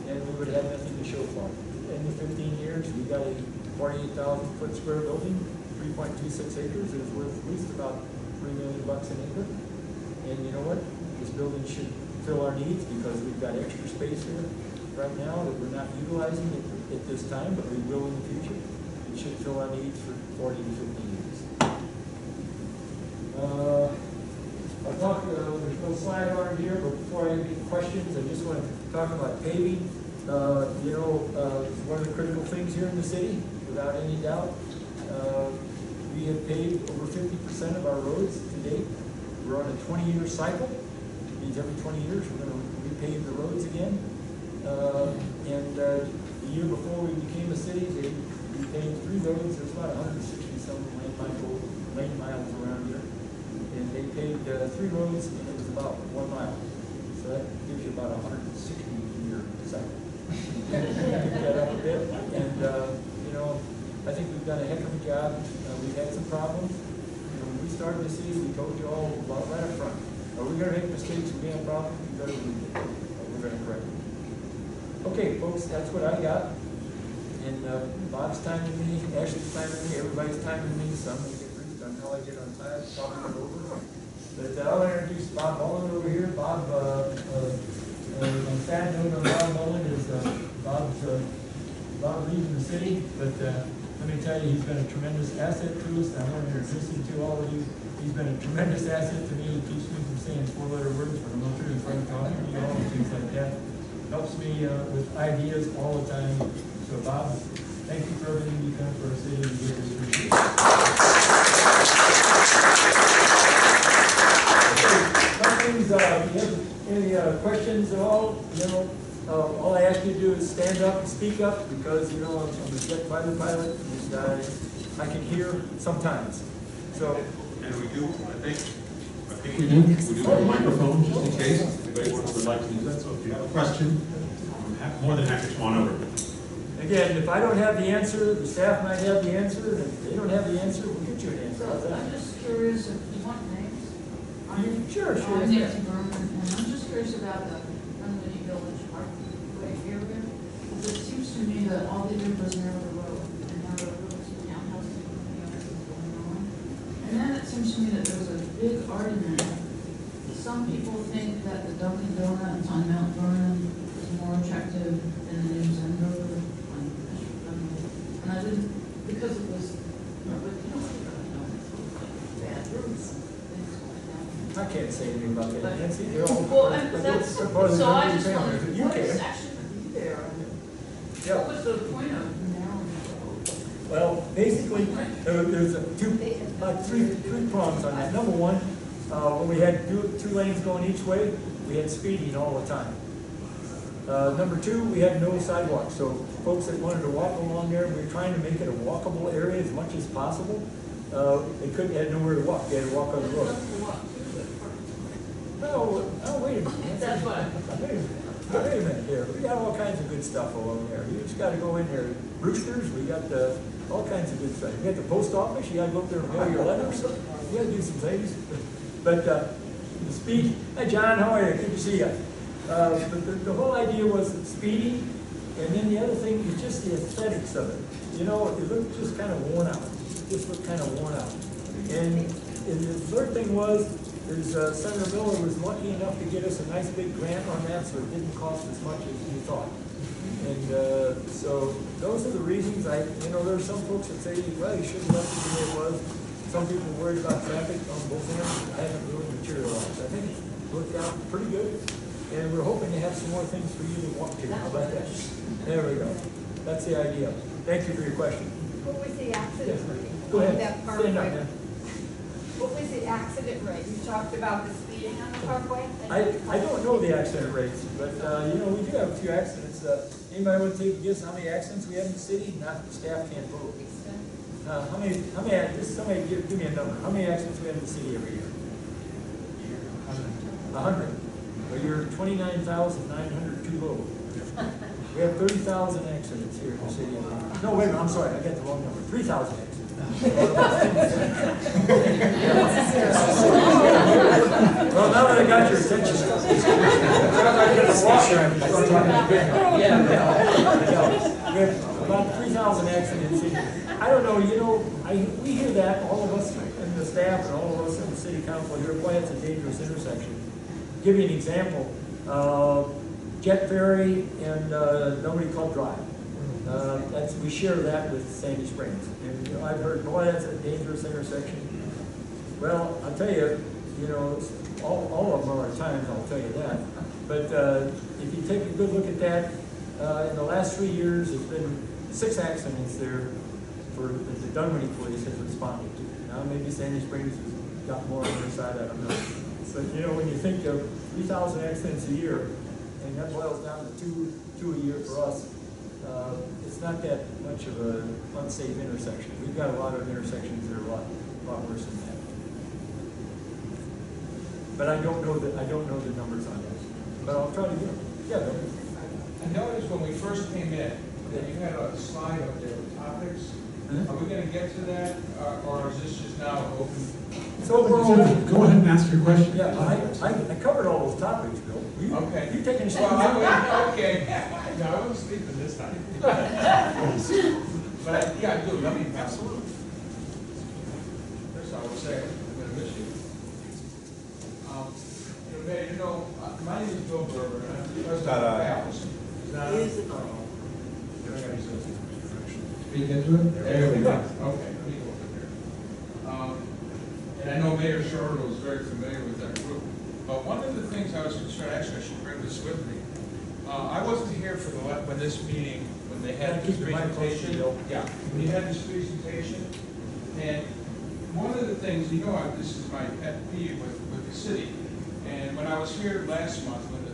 and we would have nothing to show for it. In the 15 years, we got a 48,000 foot square building, 3.26 acres. It was worth at least about $3 million an acre. And you know what? This building should fill our needs because we've got extra space here right now that we're not utilizing at this time, but we will in the future. It should fill our needs for 40 to 50 years. I'll talk, there's no slide on here, but before I get questions, I just want to talk about paving. You know, one of the critical things here in the city, without any doubt. We have paved over 50% of our roads to date. We're on a 20-year cycle. It means every 20 years we're going to repave the roads again. The year before we became a city, we paved 3 roads. There's about 160-some lane miles around here. And they paved 3 roads, and it was about 1 mile. So that gives you about a 160-year cycle. Pick that up a bit. And, you know, I think we've done a heck of a job. We've had some problems. You know, when we started the city, we told you all about right up front. Are we going to make mistakes? We have problems. We better leave it. We're going to correct it. Okay, folks, that's what I got. And Bob's time with me, Ashley's time with me, everybody's time with me. Some may get briefed on how I get on time, talking it over. But I'll introduce Bob Mullen over here. Bob, on sad note on Bob Mullen is Bob's leaving the city, but let me tell you, he's been a tremendous asset to us. I want to introduce him to all of you. He's been a tremendous asset to me. He keeps me from saying 4-letter words when I'm up here in front of talking to you all and things like that. helps me with ideas all the time. So Bob, thank you for everything you've done for our city. We really appreciate it. If you have any questions at all, all I ask you to do is stand up and speak up, because, I'm a jet fighter pilot, and I can hear sometimes. So. And we do, I think we do have a microphone, just in case anybody would like to use that. So if you have a question, I'm more than happy to come on over. Again, if I don't have the answer, the staff might have the answer, and if they don't have the answer, we'll get you an answer. How's that? I'm just curious if you want names. Sure. I'm Nancy Berman, and I'm just curious about the Dunwoody Village Parkway area. It seems to me that all they did was narrow the road, and now there are really some townhouses and everything else is going on. And then it seems to me that there was a big argument. Some people think that the Dunkin' Donuts on Mount Vernon is more attractive than the New Zen Road on Dunwoody. And I didn't, because it was, bad routes. I can't say anything about that, Nancy. They're all, Well, and that's, they're part of the so I Dunwoody just family. wondered, You what can. section would be there? Yeah. What was the point of narrowing the road? Well, basically, there's three prongs on that. Number one, when we had two lanes going each way, we had speeding all the time. Number two, we had no sidewalks, so folks that wanted to walk along there, we were trying to make it a walkable area as much as possible. They had nowhere to walk. They had to walk on the road. Oh, wait a minute. That's what. Wait a minute here. We got all kinds of good stuff along there. You just got to go in there. Roosters, we got all kinds of good stuff. You got the post office, you got to go up there and mail your letters. You got to do some things. But the speed, hey John, how are you? Good to see you. But the whole idea was speeding, and then the other thing is just the aesthetics of it. It looked just kind of worn out. It just looked kind of worn out. And the third thing was, Senator Miller was lucky enough to get us a nice big grant on that, so it didn't cost as much as we thought. And so those are the reasons. There are some folks that say, well, you shouldn't have left it the way it was. Some people worried about traffic on both ends. It hasn't really materialized. I think it's worked out pretty good, and we're hoping to have some more things for you to walk to. How about that? There we go. That's the idea. Thank you for your question. What was the accident rate? Go ahead. That Stand up, parkway? man. What was the accident rate? You talked about the speeding on the parkway? I don't know the accident rates, but we do have a few accidents. Anybody want to take a guess how many accidents we have in the city? Not the staff can't vote. How many? Somebody give me a number. How many accidents we have in the city every year? 100. Well, you're 29,900 too low. We have 30,000 accidents here in the city. No, wait a minute. I'm sorry. I got the wrong number. 3,000 accidents. Well, now that I got your attention, we have about 3,000 accidents. I don't know, we hear that, all of us in the staff and all of us in the city council here, boy, it's a dangerous intersection. Give you an example, Jet Ferry and Dunwoody Club Drive. We share that with Sandy Springs. And I've heard, boy, that's a dangerous intersection. Well, I'll tell you, all of them are at times, I'll tell you that. But if you take a good look at that, in the last 3 years, there's been 6 accidents there for the Dunwoody police has responded to. Now maybe Sandy Springs has got more on their side, I don't know. But when you think of 3,000 accidents a year, and that boils down to two a year for us, it's not that much of an unsafe intersection. We've got a lot of intersections that are a lot worse than that. But I don't know the numbers on those. But I'll try to get them. Yeah, Bill. I noticed when we first came in that you had a slide up there with topics. Are we going to get to that, or is this just now open? So we're open. Go ahead and ask your question. Yeah, I covered all those topics, Bill. Okay. You taking a Well, shot? okay. No, I wasn't sleeping this time. But I do. Let me absolutely. First, I will say I'm going to miss you. Mayor, my name is Bill Berger, and I'm the president of Palace. Speak into it? There we go. Okay, let me go over here. And I know Mayor Shorter was very familiar with that group. But one of the things I was concerned, actually I should bring this with me, I wasn't here for when this meeting, when they had this Keep your mic close to presentation. you. Yeah, when you had this presentation, and one of the things, you know, this is my pet peeve with the city, and when I was here last month, when the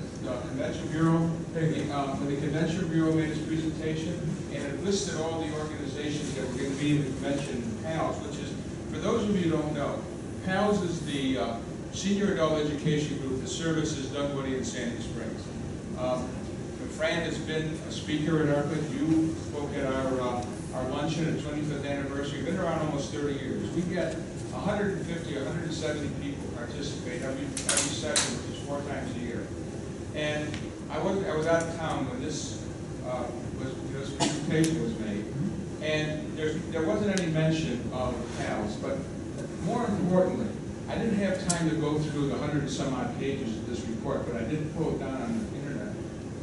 Convention Bureau, when the Convention Bureau made its presentation, and it listed all the organizations that were going to be in the convention, PALS, which is, for those of you who don't know, PALS is the Senior Adult Education Group that services Dunwoody and Sandy Springs. Fran has been a speaker at ARPA. You spoke at our luncheon at 25th anniversary. You've been around almost 30 years. We get 150, 170 people participate every session, which is 4 times a year. And I was out of town when this presentation was made, and there wasn't any mention of PALS, but more importantly, I didn't have time to go through the 100 and some odd pages of this report, but I did pull it down on the internet.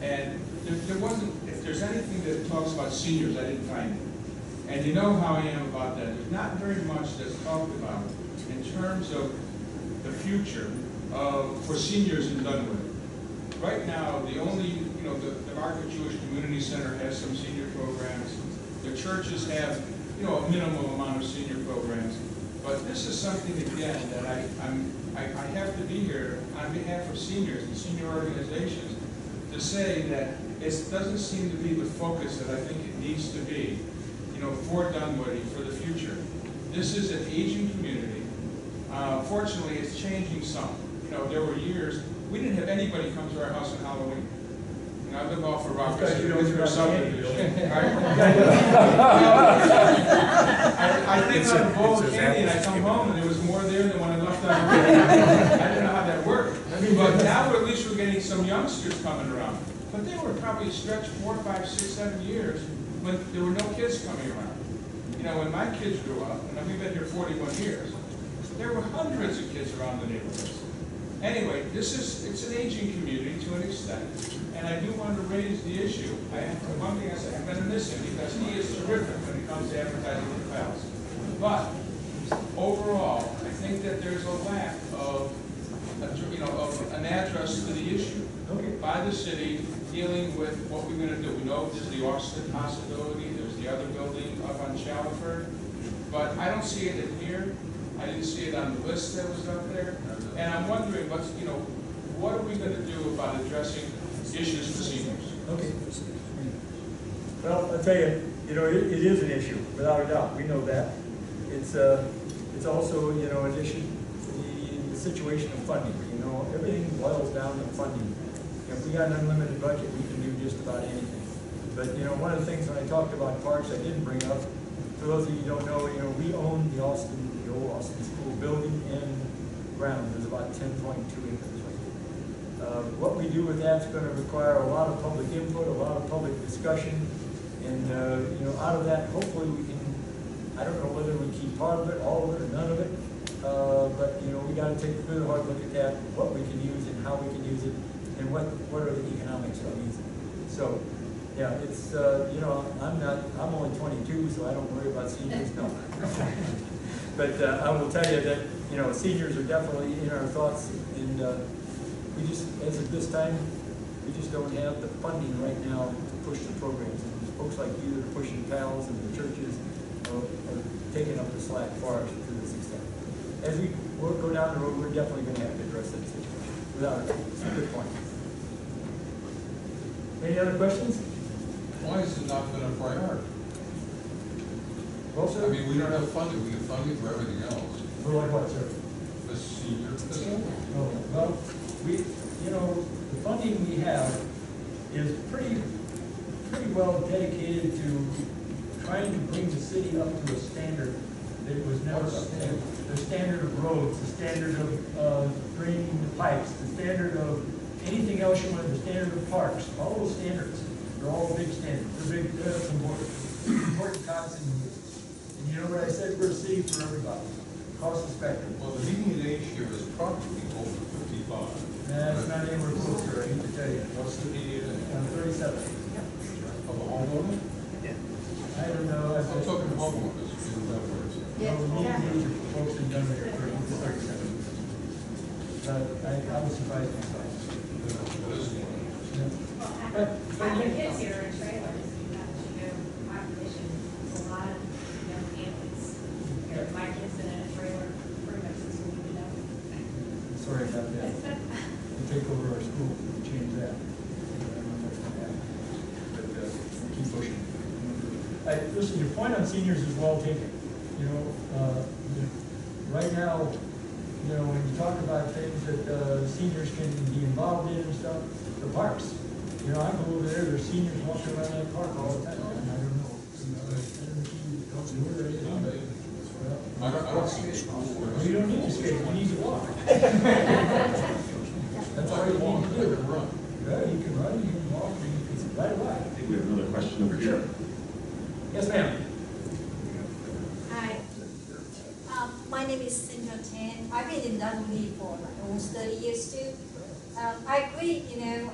And there wasn't, if there's anything that talks about seniors, I didn't find it. And you know how I am about that. There's not very much that's talked about in terms of the future for seniors in Dunwoody. Right now, the only, the Market Jewish Community Center has some senior programs. The churches have, a minimum amount of senior programs. But this is something, again, that I have to be here on behalf of seniors and senior organizations to say that it doesn't seem to be the focus that I think it needs to be, for Dunwoody, for the future. This is an aging community. Fortunately, it's changing some. There were years, we didn't have anybody come to our house on Halloween. I live off of Rock City, subdivision. I think on a bowl of candy and I come home and there was more there than when I left on the road. I didn't know how that worked. But now at least we're getting some youngsters coming around. But they were probably stretched 4, 5, 6, 7 years when there were no kids coming around. When my kids grew up, and we've been here 41 years, there were hundreds of kids around the neighborhoods. Anyway, it's an aging community to an extent, and I do want to raise the issue. One thing I say, I'm going to miss him because he is terrific when it comes to advertising the pals. But overall, I think that there's a lack of, an address to the issue by the city dealing with what we're going to do. We know there's the Austin possibility, there's the other building up on Chalford, but I don't see it in here. I didn't see it on the list that was up there. And I'm wondering, what are we going to do about addressing issues for seniors? Okay. Well, I'll tell you, it is an issue, without a doubt. We know that. It's also, an issue, the situation of funding. Everything boils down to funding. If we got an unlimited budget, we can do just about anything. But, one of the things when I talked about parks, I didn't bring up, for those of you who don't know, we own the old Austin School building and ground. There's about 10.2 acres right there. What we do with that's going to require a lot of public input, a lot of public discussion, and out of that, hopefully we can. I don't know whether we keep part of it, all of it, or none of it, but we got to take a really hard look at that, what we can use and how we can use it, and what are the economics of using it. So, yeah, it's I'm only 22, so I don't worry about seniors. No. But I will tell you that, seniors are definitely in our thoughts, and we just, as of this time, we just don't have the funding right now to push the programs. And folks like you that are pushing PALS and the churches are taking up the slack for us to this extent. As we go down the road, we're definitely going to have to address that situation. Without a doubt. It's a good point. Any other questions? Why is it not been a priority? Well, sir? I mean, we don't have funding. We get funding for everything else. For like what, sir? The senior facility. Oh, well, the funding we have is pretty well dedicated to trying to bring the city up to a standard that it was never up to. The standard of roads, the standard of draining the pipes, the standard of anything else you want, the standard of parks, all those standards. They're all big standards. They're big, important costs in use. And you know what I said, we're a city for everybody. Cost effective. Well, the median age here is probably over 55. That's not anywhere closer, I need to tell you. What's the median age? I'm 37. Of a homeowner? I don't know. I'm talking homeowners, in that words. No, the median age of folks in Dunwoody are 37. I was surprised myself. That is one. My kids here are in trailers, my condition, a lot of young families. My kids been in a trailer pretty much since we moved up. Sorry about that. We'll take over our school, we'll change that. I don't know what's gonna happen. But we'll keep pushing. Listen, your point on seniors is well taken. You know, right now, you know, when you talk about things that seniors can be involved in and stuff, the parks. You know, I go over there, there's seniors walking around that park all the time, and I don't know. I don't know if you don't do it or anything, but, well, I don't skate. you don't need to skate, you need to walk. That's all you need to do. Run. Yeah, you can run, you can walk, and you can ride a bike. I think we have another question over here. Yes, ma'am. Hi. My name is Sandra Tan. I've been in Dunwoody for like almost 30 years too. I agree, you know,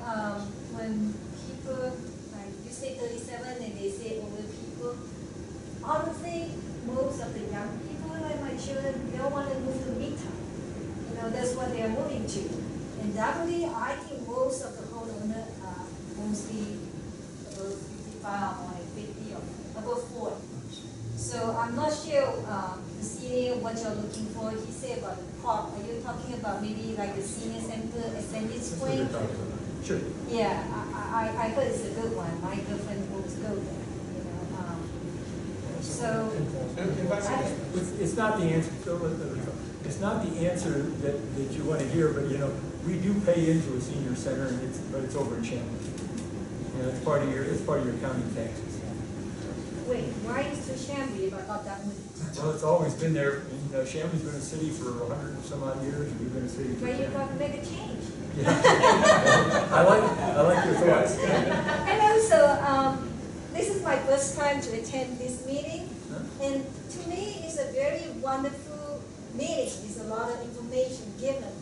when people, like you say 37 and they say older people, honestly, most of the young people, like my children, they don't want to move to Midtown. You know, that's what they are moving to. And Dunwoody, I think most of the homeowners are mostly above 55 or like 50 or above 40. So I'm not sure the senior what you're looking for. He said about the park. Are you talking about maybe like the senior center at Sandy Spring? Sure. Yeah, I heard it's a good one. My girlfriend wants to go there. You know, so It's not the answer. It's not the answer that you want to hear, but you know, we do pay into a senior center, and but it's over in Chandler. You know, it's part of your county taxes. wait, why is the Chambly but not that many? Well, it's always been there. You know, Chambly's been a city for 100 and some odd years, and we've been a city for But you 10. got to make a change. Yeah. I like your thoughts. And also, this is my first time to attend this meeting, and to me, it's a very wonderful meeting. There's a lot of information given,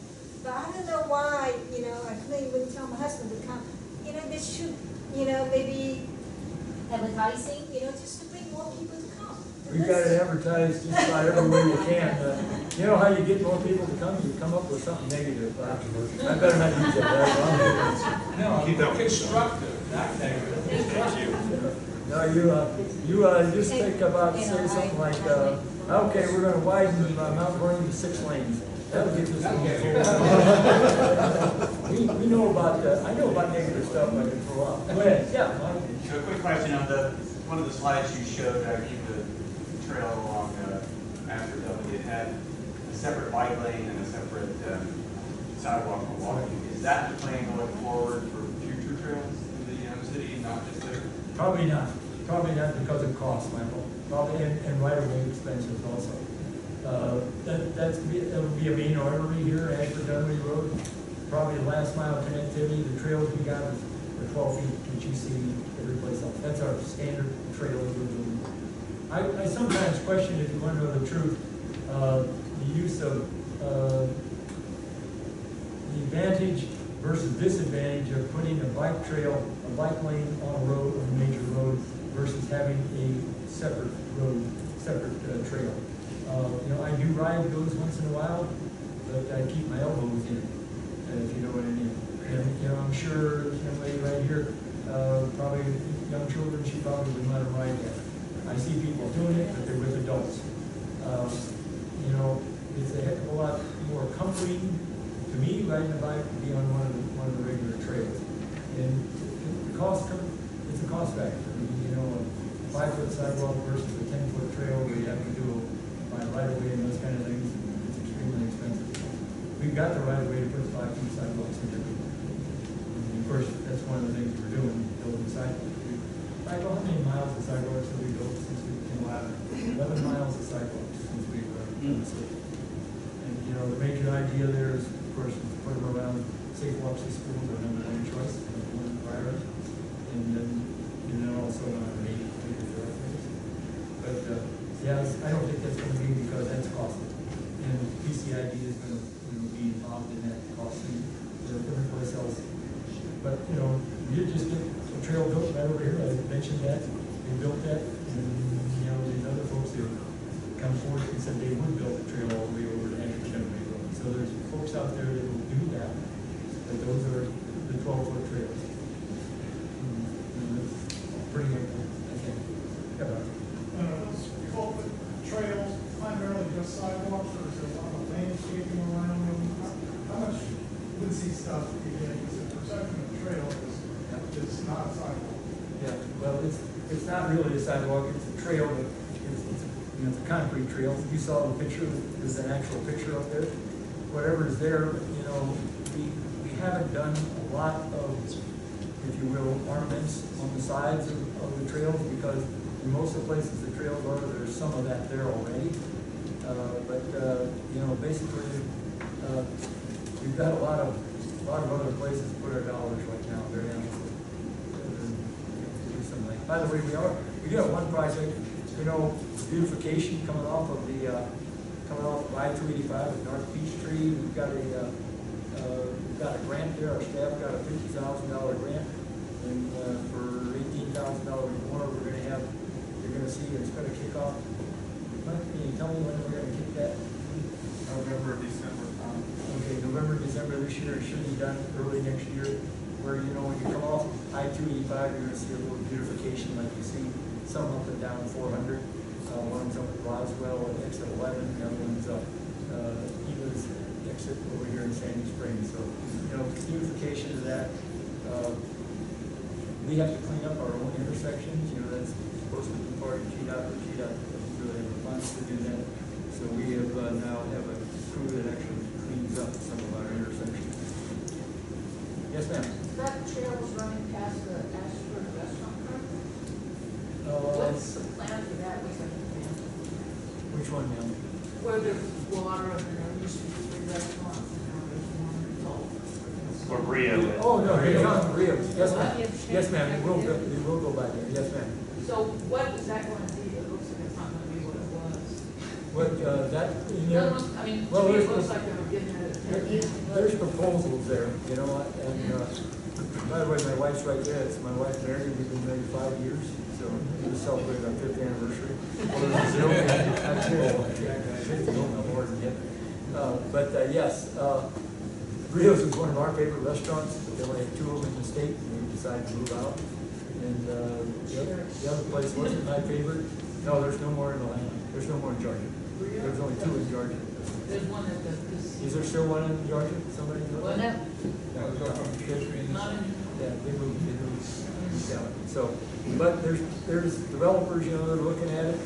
but I don't know why. You know, I couldn't even tell my husband to come. You know, they should, you know, maybe advertising. You know, just to bring more people to come. We've got to advertise just about every way you can. You know how you get more people to come? You come up with something negative. I better not use that. No, Keep that one. constructive, not negative. Thank you. No, you just think about, say something like, okay, we're going to widen Mount Vernon to 6 lanes. That'll get this thing we know about, I know about negative stuff I can throw out. Go ahead. Yeah, Mike. So a quick question on one of the slides you showed, the trail along after Dunwoody, it had a separate bike lane and a separate sidewalk for walking. Is that the plan going forward for future trails in the city, not just there? Probably not. Probably not because of cost, Michael. Probably, and right-of-way expenses also. That'll be a main artery here, Ashford Dunwoody Road. Probably the last mile connectivity. The trails we got are 12 feet, which you see every place else. That's our standard trail that we're doing. I sometimes question, if you want to know the truth, the use of the advantage versus disadvantage of putting a bike trail, a bike lane on a road, on a major road, versus having a separate road, separate trail. You know, I do ride those once in a while, but I keep my elbows in, if you know what I mean. And, you know, I'm sure this young lady right here, probably young children, she probably would not ride that. I see people doing it, but they're with adults. You know, it's a heck of a lot more comforting to me riding a bike to be on one of the regular trails. And the cost, it's a cost factor. I mean, you know, a 5-foot sidewalk versus a 10-foot trail where you have to do by right of way and those kind of things, it's extremely expensive. We've got the right of way to put 5-foot sidewalks in everywhere. And of course, that's one of the things we're doing, building sidewalks. Michael, how many miles of sidewalks have we built since we came out? 11 miles of sidewalks since we've done the city. And you know, the major idea there is, of course, to put them around safe walks to schools, our number one choice, number one priority. And then, you know, also on our major thoroughfares. But yes, I don't think that's going to be because that's costly. And PCID is going to be involved in that costing every place else. But you know, you just get a trail built right over here. I mentioned that they built that, and you know, these other folks have come forward and said they would build a trail all the way over to Ashford Dunwoody Road. So there's folks out there that will do that. But those are the 12-foot trails. bring it, I think. Trails, primarily just sidewalks, or is there a lot of landscaping around them? How much woodsy stuff do you get? Because the perception of trail is not a sidewalk. Yeah, well, it's not really a sidewalk, it's a trail, but it's a concrete trail. You saw the picture, there's an actual picture up there. Whatever is there, we haven't done a lot of, if you will, ornaments on the sides of the trails, because in most of the places the trails are, there's some of that there already. Basically, we've got a lot of other places to put our dollars right now, very honestly. Do something like, by the way, we do have one project, beautification coming off of I-285 at North Peachtree. We've got a grant there, our staff got a $50,000 grant, and for $18,000 more, you're gonna see it's gonna kick off. Mike, can you tell me when we're gonna kick that? November, December. Okay, November, December this year, it should be done early next year, where, when you come off I-285, you're gonna see a little beautification like you see some up and down 400. One's up at Roswell at exit 11, the other one's up, Eva's exit over here in Sandy Springs. So, beautification of that. We have to clean up our own intersections, that's supposed to be part of GDOT, but GDOT doesn't really have the funds to do that. So we have now have a crew that actually cleans up some of our intersections. Yes, ma'am? That trail was running past the Ashford restaurant park? What's the plan for that? Which one, ma'am? Where there's water and there used to be 3 restaurants and now there's one adult. Where Brio is. Oh, no, you're on Rio. Yes, ma'am. Yes, ma'am, it will go by there. Yes, ma'am. So what is that going to be? It looks like it's not going to be what it was. What, that, To me, it looks like they were getting it. there's proposals there, and, by the way, my wife's right there. It's my wife married, we've been married 5 years, so we just celebrated our 5th anniversary. Yes, Rio's is one of our favorite restaurants, but they only have 2 of them in the state, and we decided to move out. And the other place wasn't my favorite. No, there's no more in Atlanta. There's no more in Georgia. There's only 2 in Georgia. There's one at the. Is there still one in Georgia? Somebody knows? Well, That was up on Peachtree. not in. Yeah, they moved out. So, but there's developers, that are looking at it.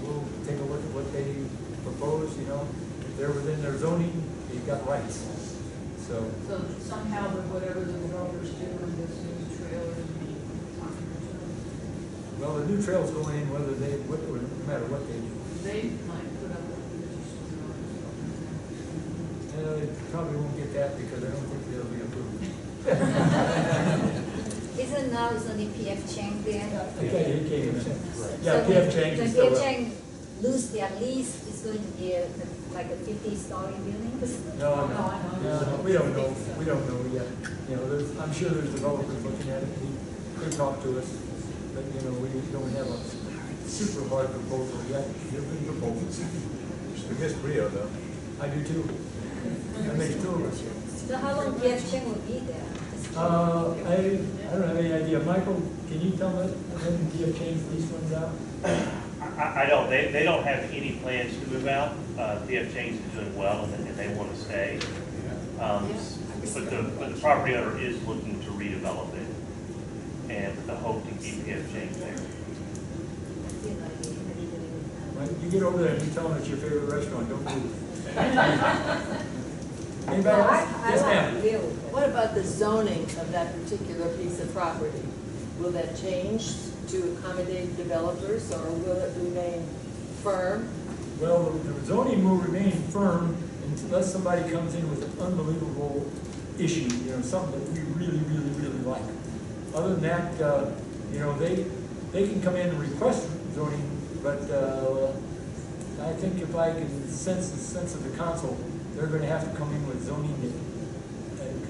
We'll take a look at what they propose, If they're within their zoning, they've got rights. So somehow, whatever the developers do in this new trail is being controversial. well, the new trail's going in no matter what they do. They might put up with They probably won't get that because I don't think they'll be approved. Isn't now it's only PF Chang there? Okay, he came in. Yeah, So PF Chang when is still PF up. Chang lose their lease, it's going to be like a 50-story building? No, we don't know. We don't know yet. I'm sure there's developers looking at it. He could talk to us, but we don't have a super hard proposal yet. There have been proposals. We miss Brio though. I do too. That makes 2 of us. So how long PF Chang will be there? I don't have any idea. Michael, can you tell me when PF changed these ones out? I don't, they don't have any plans to move out. PF Chang's is doing well and they want to stay. But the property owner is looking to redevelop it and with the hope to keep PF Chang's there. When you get over there and you tell them it's your favorite restaurant, don't move. Anybody else? Yes, ma'am. What about the zoning of that particular piece of property? Will that change to accommodate developers, or will it remain firm? Well, the zoning will remain firm unless somebody comes in with an unbelievable issue, something that we really, really, really like. Other than that, they can come in and request zoning, but I think if I can sense the sense of the council, they're going to have to come in with zoning and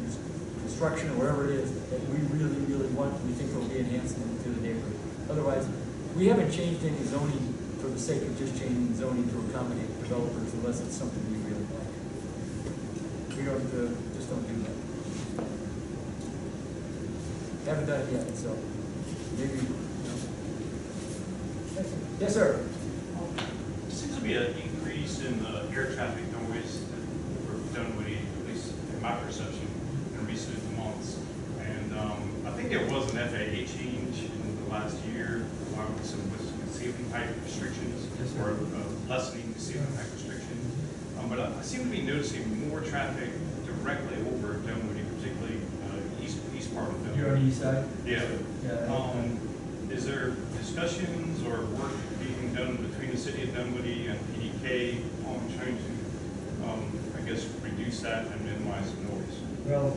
construction or wherever it is that we really, really want. We think will be enhancement to the neighborhood. Otherwise, we haven't changed any zoning for the sake of just changing zoning to accommodate developers unless it's something we really like. We just don't do that. Haven't done it yet, so maybe Yes, sir. There seems to be an increase in air traffic noise over Dunwoody, at least in my perception, in recent months. And I think there was an FAA change in the last year, along with some safety type restrictions, or lessening the safety type restrictions. But I seem to be noticing more traffic directly over Dunwoody, particularly east part of Dunwoody. You're on the east side? Yeah. Yeah. Is there discussions or work being done between the city of Dunwoody and PDK on trying to, I guess, reduce that and minimize the noise? Well,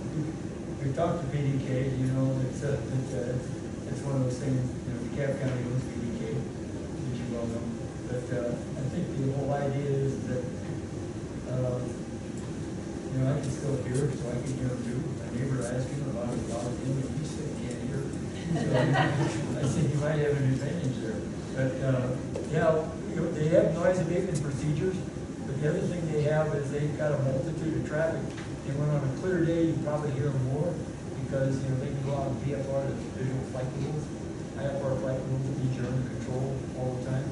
we talked to PDK, you know, it's one of those things, you know, DeKalb County owns PDK, as you well know. But I think the whole idea is that, you know, I can still hear, so I can hear him too. My neighbor asked him about him, and he said he can't hear. So I said you might have an advantage there. But, yeah, you know, they have noise abatement procedures, but the other thing they have is they've got a multitude of traffic. And when on a clear day, you probably hear them more because, you know, they can go out and VFR, the visual flight rules, IFR flight rules that need you under control all the time.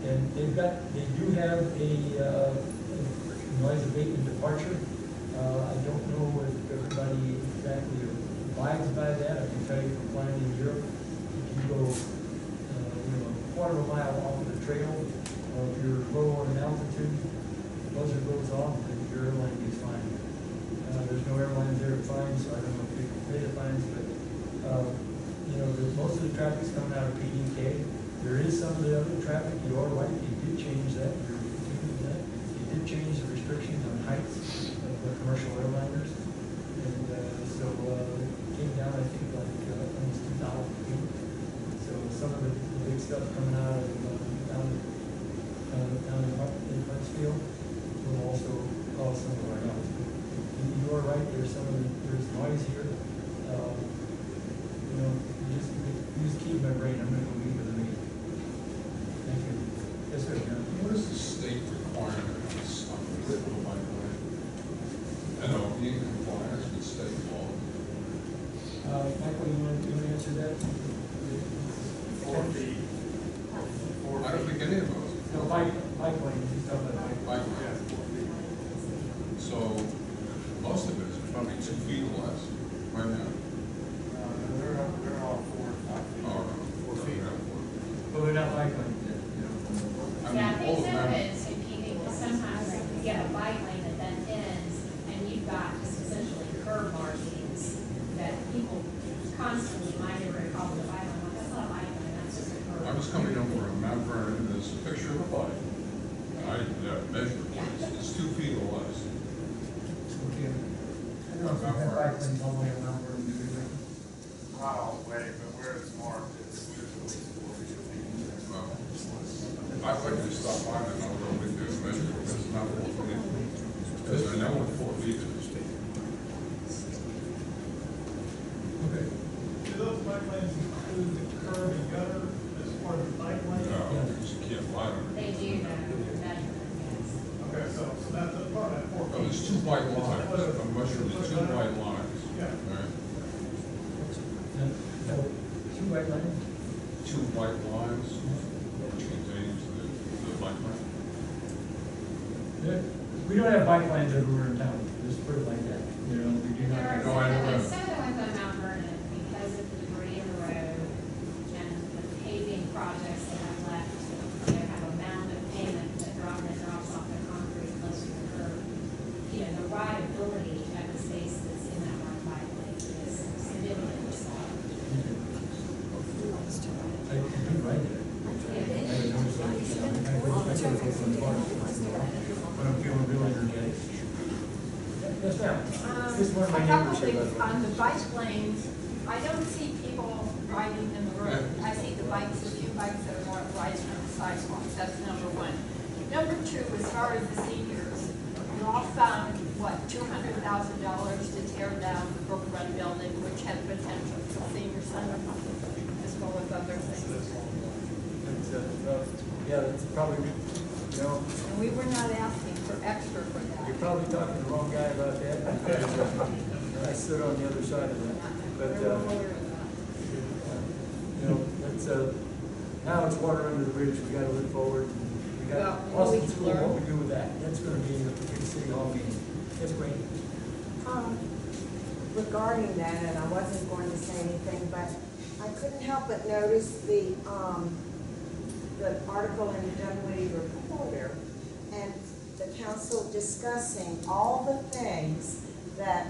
And they do have a noise abatement departure. I don't know if everybody exactly abides by that. I can tell you from flying in Europe, if you go, you know, a quarter of a mile off of the trail, if you're low on altitude, the buzzer goes off, and your airline is fine. There's no airlines there to find, so I don't know if people pay the fines, but, you know, most of the traffic's coming out of PDK. There is some of the other traffic, you are right, you did change that, you're continuing that. You did change the restrictions on heights of the commercial airliners. And so it came down, I think, like almost 2,000 feet. So some of the big stuff coming out of down in Huntsville will also cause some of our noise. You are right, there's noise here. You know, you just keep my brain, I'm gonna go meet with the meeting. Thank you. Yes, sir, John. What is the state requirement on this critical pipeline? I know, being in compliance with state law. Michael, you want to answer that? 4 feet. I don't think any of those. No, bike lane, he's talking about bike. Bike lane. So, most of it is probably 2 feet or less, right now. They're all 4 or 5 feet. All right. 4 feet. Well, they're not bike lanes yet, you know. Yeah, I all think of some of them. it's competing, because sometimes you have a bike lane that then ends, and you've got just essentially curb markings that people constantly might never call it a bike lane. Well, that's not a bike lane, that's just a curb. I was coming over from Mount Vernon, and there's a picture of a bike. I measured it, it's 2 feet or less. Okay. I don't know if you have bike lanes all the way around where we do that. Not all the way, but where it's marked, it's at least 4 feet. Well, I'd like to stop by that, I'll go with you and measure it, but it's not 4 feet. Because I know what 4 feet is. Okay. Do those bike lanes include the curb and gutter as part of the bike lane? No, because you can't ride on it. They do know the measurement, yes. Okay, so that's a part of that 4 Oh, feet. there's 2 white lines, I'm measuring the 2 white lines. Yeah. All right, No, 2 bike lanes? 2 white lines, which contains the bike lane. We don't have bike lanes everywhere in town, just put it like that, you know, we do not There are have. No, I know that. some of the ones on Mount Vernon, because of the debris in the road and the paving projects that have left, you know, have a mound of pavement that drops off the concrete close to the curb. You know, the rideability of the space that's in that one bike lane is significant. I do right there. I would notice that, you know, I sort of feel some part of it, but I'm feeling really energetic. Yes, ma'am. This is one of my A couple neighbors here, by things the way. on the bike lanes, I don't see people riding in the road. I see the bikes, a few bikes that are more riding on the sidewalks, that's number one. Number two, as far as the seniors, you all found, what, $200,000 to tear down the Brook Run building, which had potential for senior center, as well as other things. Yeah, that's probably, you know, And we were not asking for extra for that. you're probably talking to the wrong guy about that, because I stood on the other side of that. But, We're aware of that. you know, that's, Now it's water under the bridge, we gotta look forward. We got Austin School, what we do with that, that's gonna be in the big city hall meeting. Yes, Wayne? Regarding that, and I wasn't going to say anything, but I couldn't help but notice the article in the Dunwoody Reporter, and the council discussing all the things that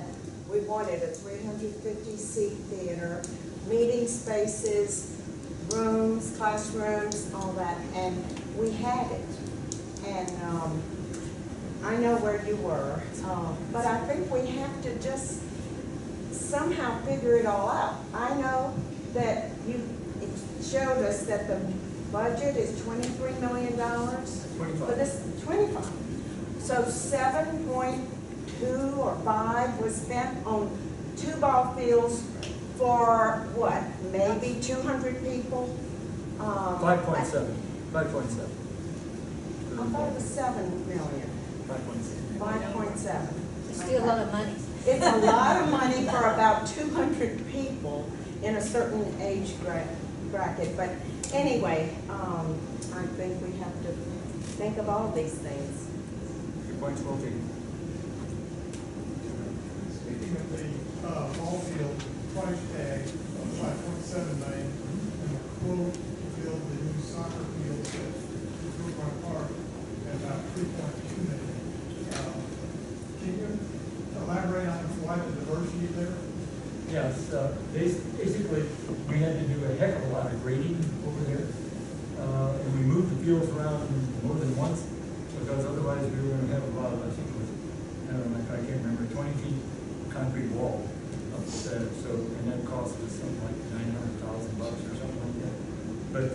we wanted: a 350-seat theater, meeting spaces, rooms, classrooms, all that, and we had it. And I know where you were, but I think we have to just somehow figure it all out. I know that it showed us that the budget is $23 million. 25. For this, 25. So 7.2 or 5 was spent on 2 ball fields for what? Maybe 200 people? 5.7. 5.7. I thought it was 7 million. 5.7. 5.7. It's still a lot of money. It's a lot of money for about 200 people in a certain age bracket. But anyway, I think we have to think of all these things. Your point's well taken. Speaking of the ball field price tag of $5.7 million, and the quote to build the new soccer field at Brookline Park at about $3.2 million. Can you elaborate on why the diversity there? Yes, basically, we had to do a heck of a lot of grading over there. And we moved the fields around more than once, because otherwise we were gonna have about, I think it was, I don't know, I can't remember, 20 feet concrete wall up there. So, and that cost us something like $900,000 or something like that. But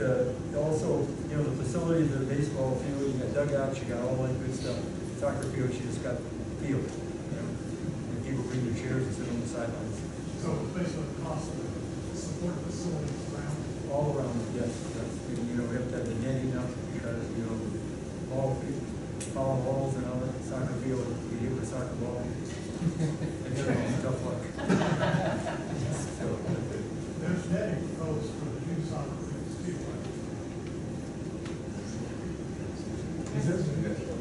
also, you know, the facilities, the baseball field, you got dugouts, you got all that good stuff. Soccer field, you just got field. You know, and people bring their chairs and sit on the sidelines. So it's basically the cost of the support facilities around. All around, yes. That's, you know, we have to have the netting up because, you know, foul balls and all that, soccer field, you hit with a soccer ball. And it's tough luck. So, There's netting proposed for the new soccer fields too. Is there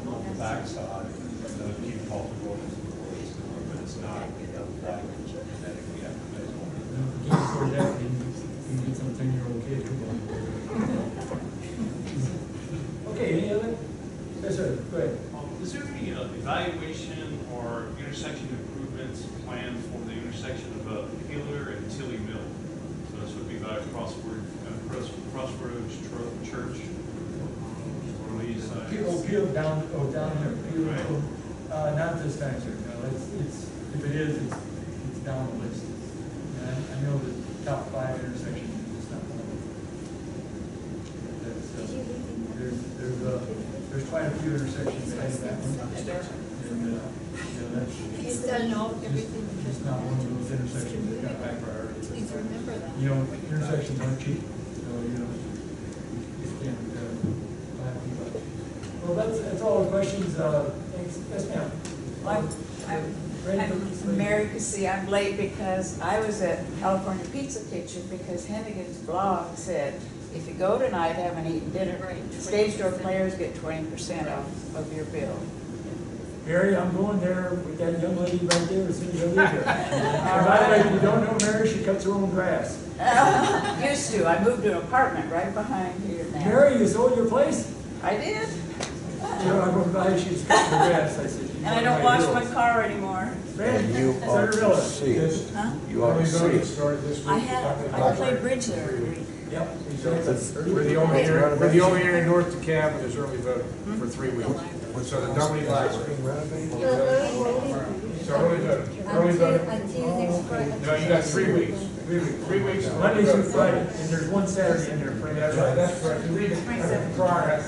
on the backside, the keep multiple boards, but it's not like genetically activated. you can't afford that, you can get some 10-year-old kid. Okay, any other? Yes, sir, go ahead. Is there any evaluation or intersection improvements planned for the intersection of Peeler and Tilly Mill? So this would be by Crossroads Church. Or Lee's side. Peel down there, Peel, Right. not this time, sir, no, it's, if it is, it's down the list. And I know the top 5 intersections, it's not one of them. There's quite a few intersections that have that one. And, you know, that's. Is that all, everything? It's not one of those intersections that got high priority. Please remember that. You know, intersections aren't cheap, so, you know, you can't, buy people. Well, that's all the questions, thanks, yes, ma'am. I'm Mary Cassey. I'm late because I was at California Pizza Kitchen because Hennigan's blog said, if you go tonight, haven't eaten dinner, stage door players get 20% off of your bill. Mary, I'm going there with that young lady right there as soon as I leave here. And by the way, if you don't know Mary, she cuts her own grass. Used to. I moved to an apartment right behind here now. Mary, you sold your place? I did. You know, I went by, she's cutting her grass, I said. And I don't wash my car anymore. Man, You ought to see it. Huh? You ought to see it. I played bridge there every week. Yep. We're the only area in North DeKalb that is early voting for 3 weeks. So the Dunwoody library. So early voting. Until next Friday. No, you got 3 weeks. 3 weeks. Monday through Friday, and there's one Saturday in there. That's right, that's correct. You read it prior.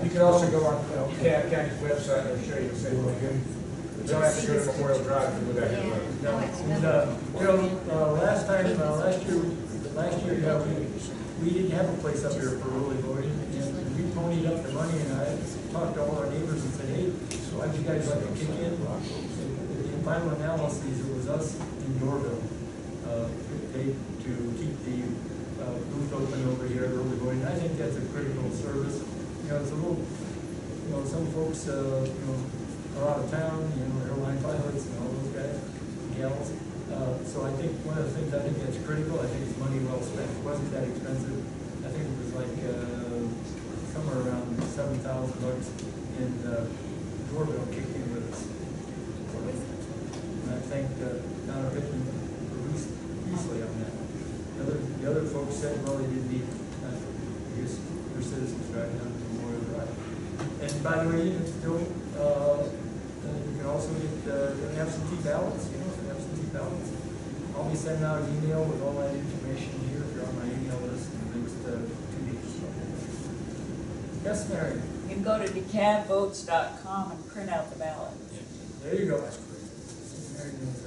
You can also go on DeKalb County's website, and it'll show you the same thing. You don't have to go to Memorial Drive to do that. And, you know, last year, yeah, we didn't have a place up here for early voting, and we ponied up the money, and I talked to all our neighbors and said, hey, why'd you guys like to kick in? In final analysis, it was us in Yorville, to keep the booth open over here early morning. I think that's a critical service. You know, it's a little, you know, some folks, you know, are out of town, you know, airline pilots and all those guys, gals. So I think one of the things, I think that's critical. I think it's money well spent. It wasn't that expensive. I think it was like somewhere around $7,000, and doorbell kicked in with us. And I think Donna Pittman released easily on that. The other folks said, well, they didn't need, I guess, their citizens driving down to Memorial Drive. And by the way, you can still, you can also get absentee ballots, you know, some absentee ballots. I'll be sending out an email with all that information here if you're on my email list in the next 2 weeks. Yes, Mary? You can go to decavvotes.com and print out the ballot. There you go.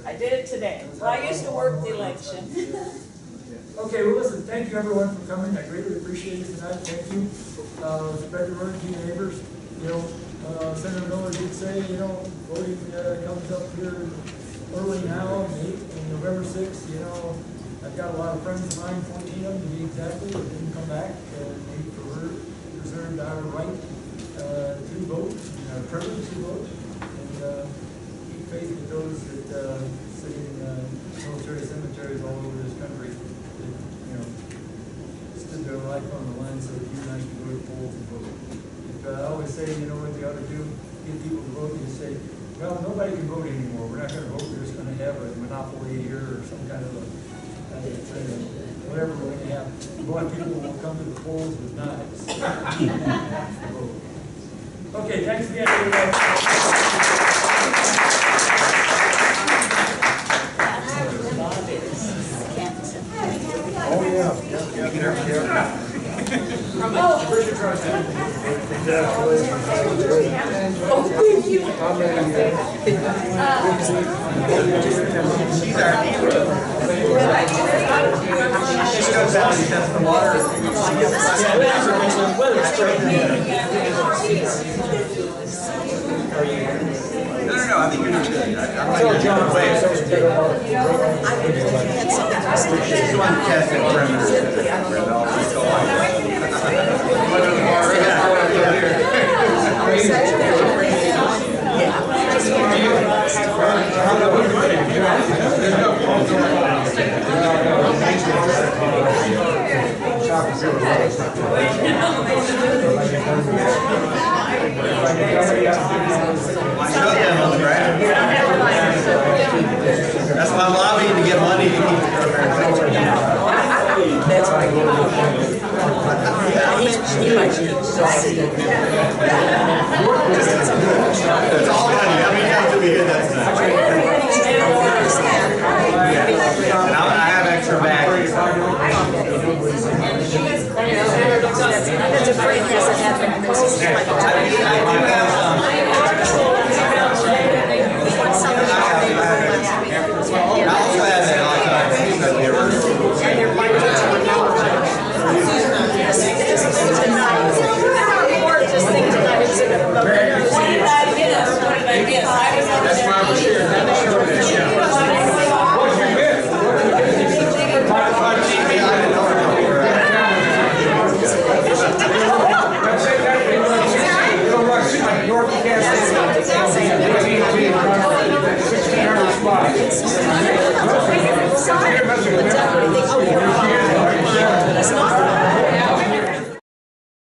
I did it today. Well, I used to work the election. Okay, well, listen, thank you everyone for coming. I greatly appreciate it tonight. Thank you. Spread the word to your neighbors. You know, Senator Miller did say, you know, voting comes up here early now, on November 6th. You know, I've got a lot of friends of mine, 14 of them to be exactly, that didn't come back. They preserved our right to vote, and our privilege to vote. And keep faith with those that sit in military cemeteries all over this country. You know, stood their life on the line so that you and I can go to polls and vote. I always say, you know what they ought to do, get people to vote, and say, well, nobody can vote anymore, we're not going to vote, we're just going to have a monopoly here or some kind of a, whatever we're going to have. We want people who will come to the polls with knives. Okay, thanks again, everybody. Oh, yeah. She goes out and tests the water. No, I think you're doing good. I'm not going to jump away. She's the one to test the perimeter. That's why I'm lobbying to get money to keep the program. That's why it's all money. How many times do we hear that stuff? And I have extra bags. That's a great guess. That's why we're here. North, you can't say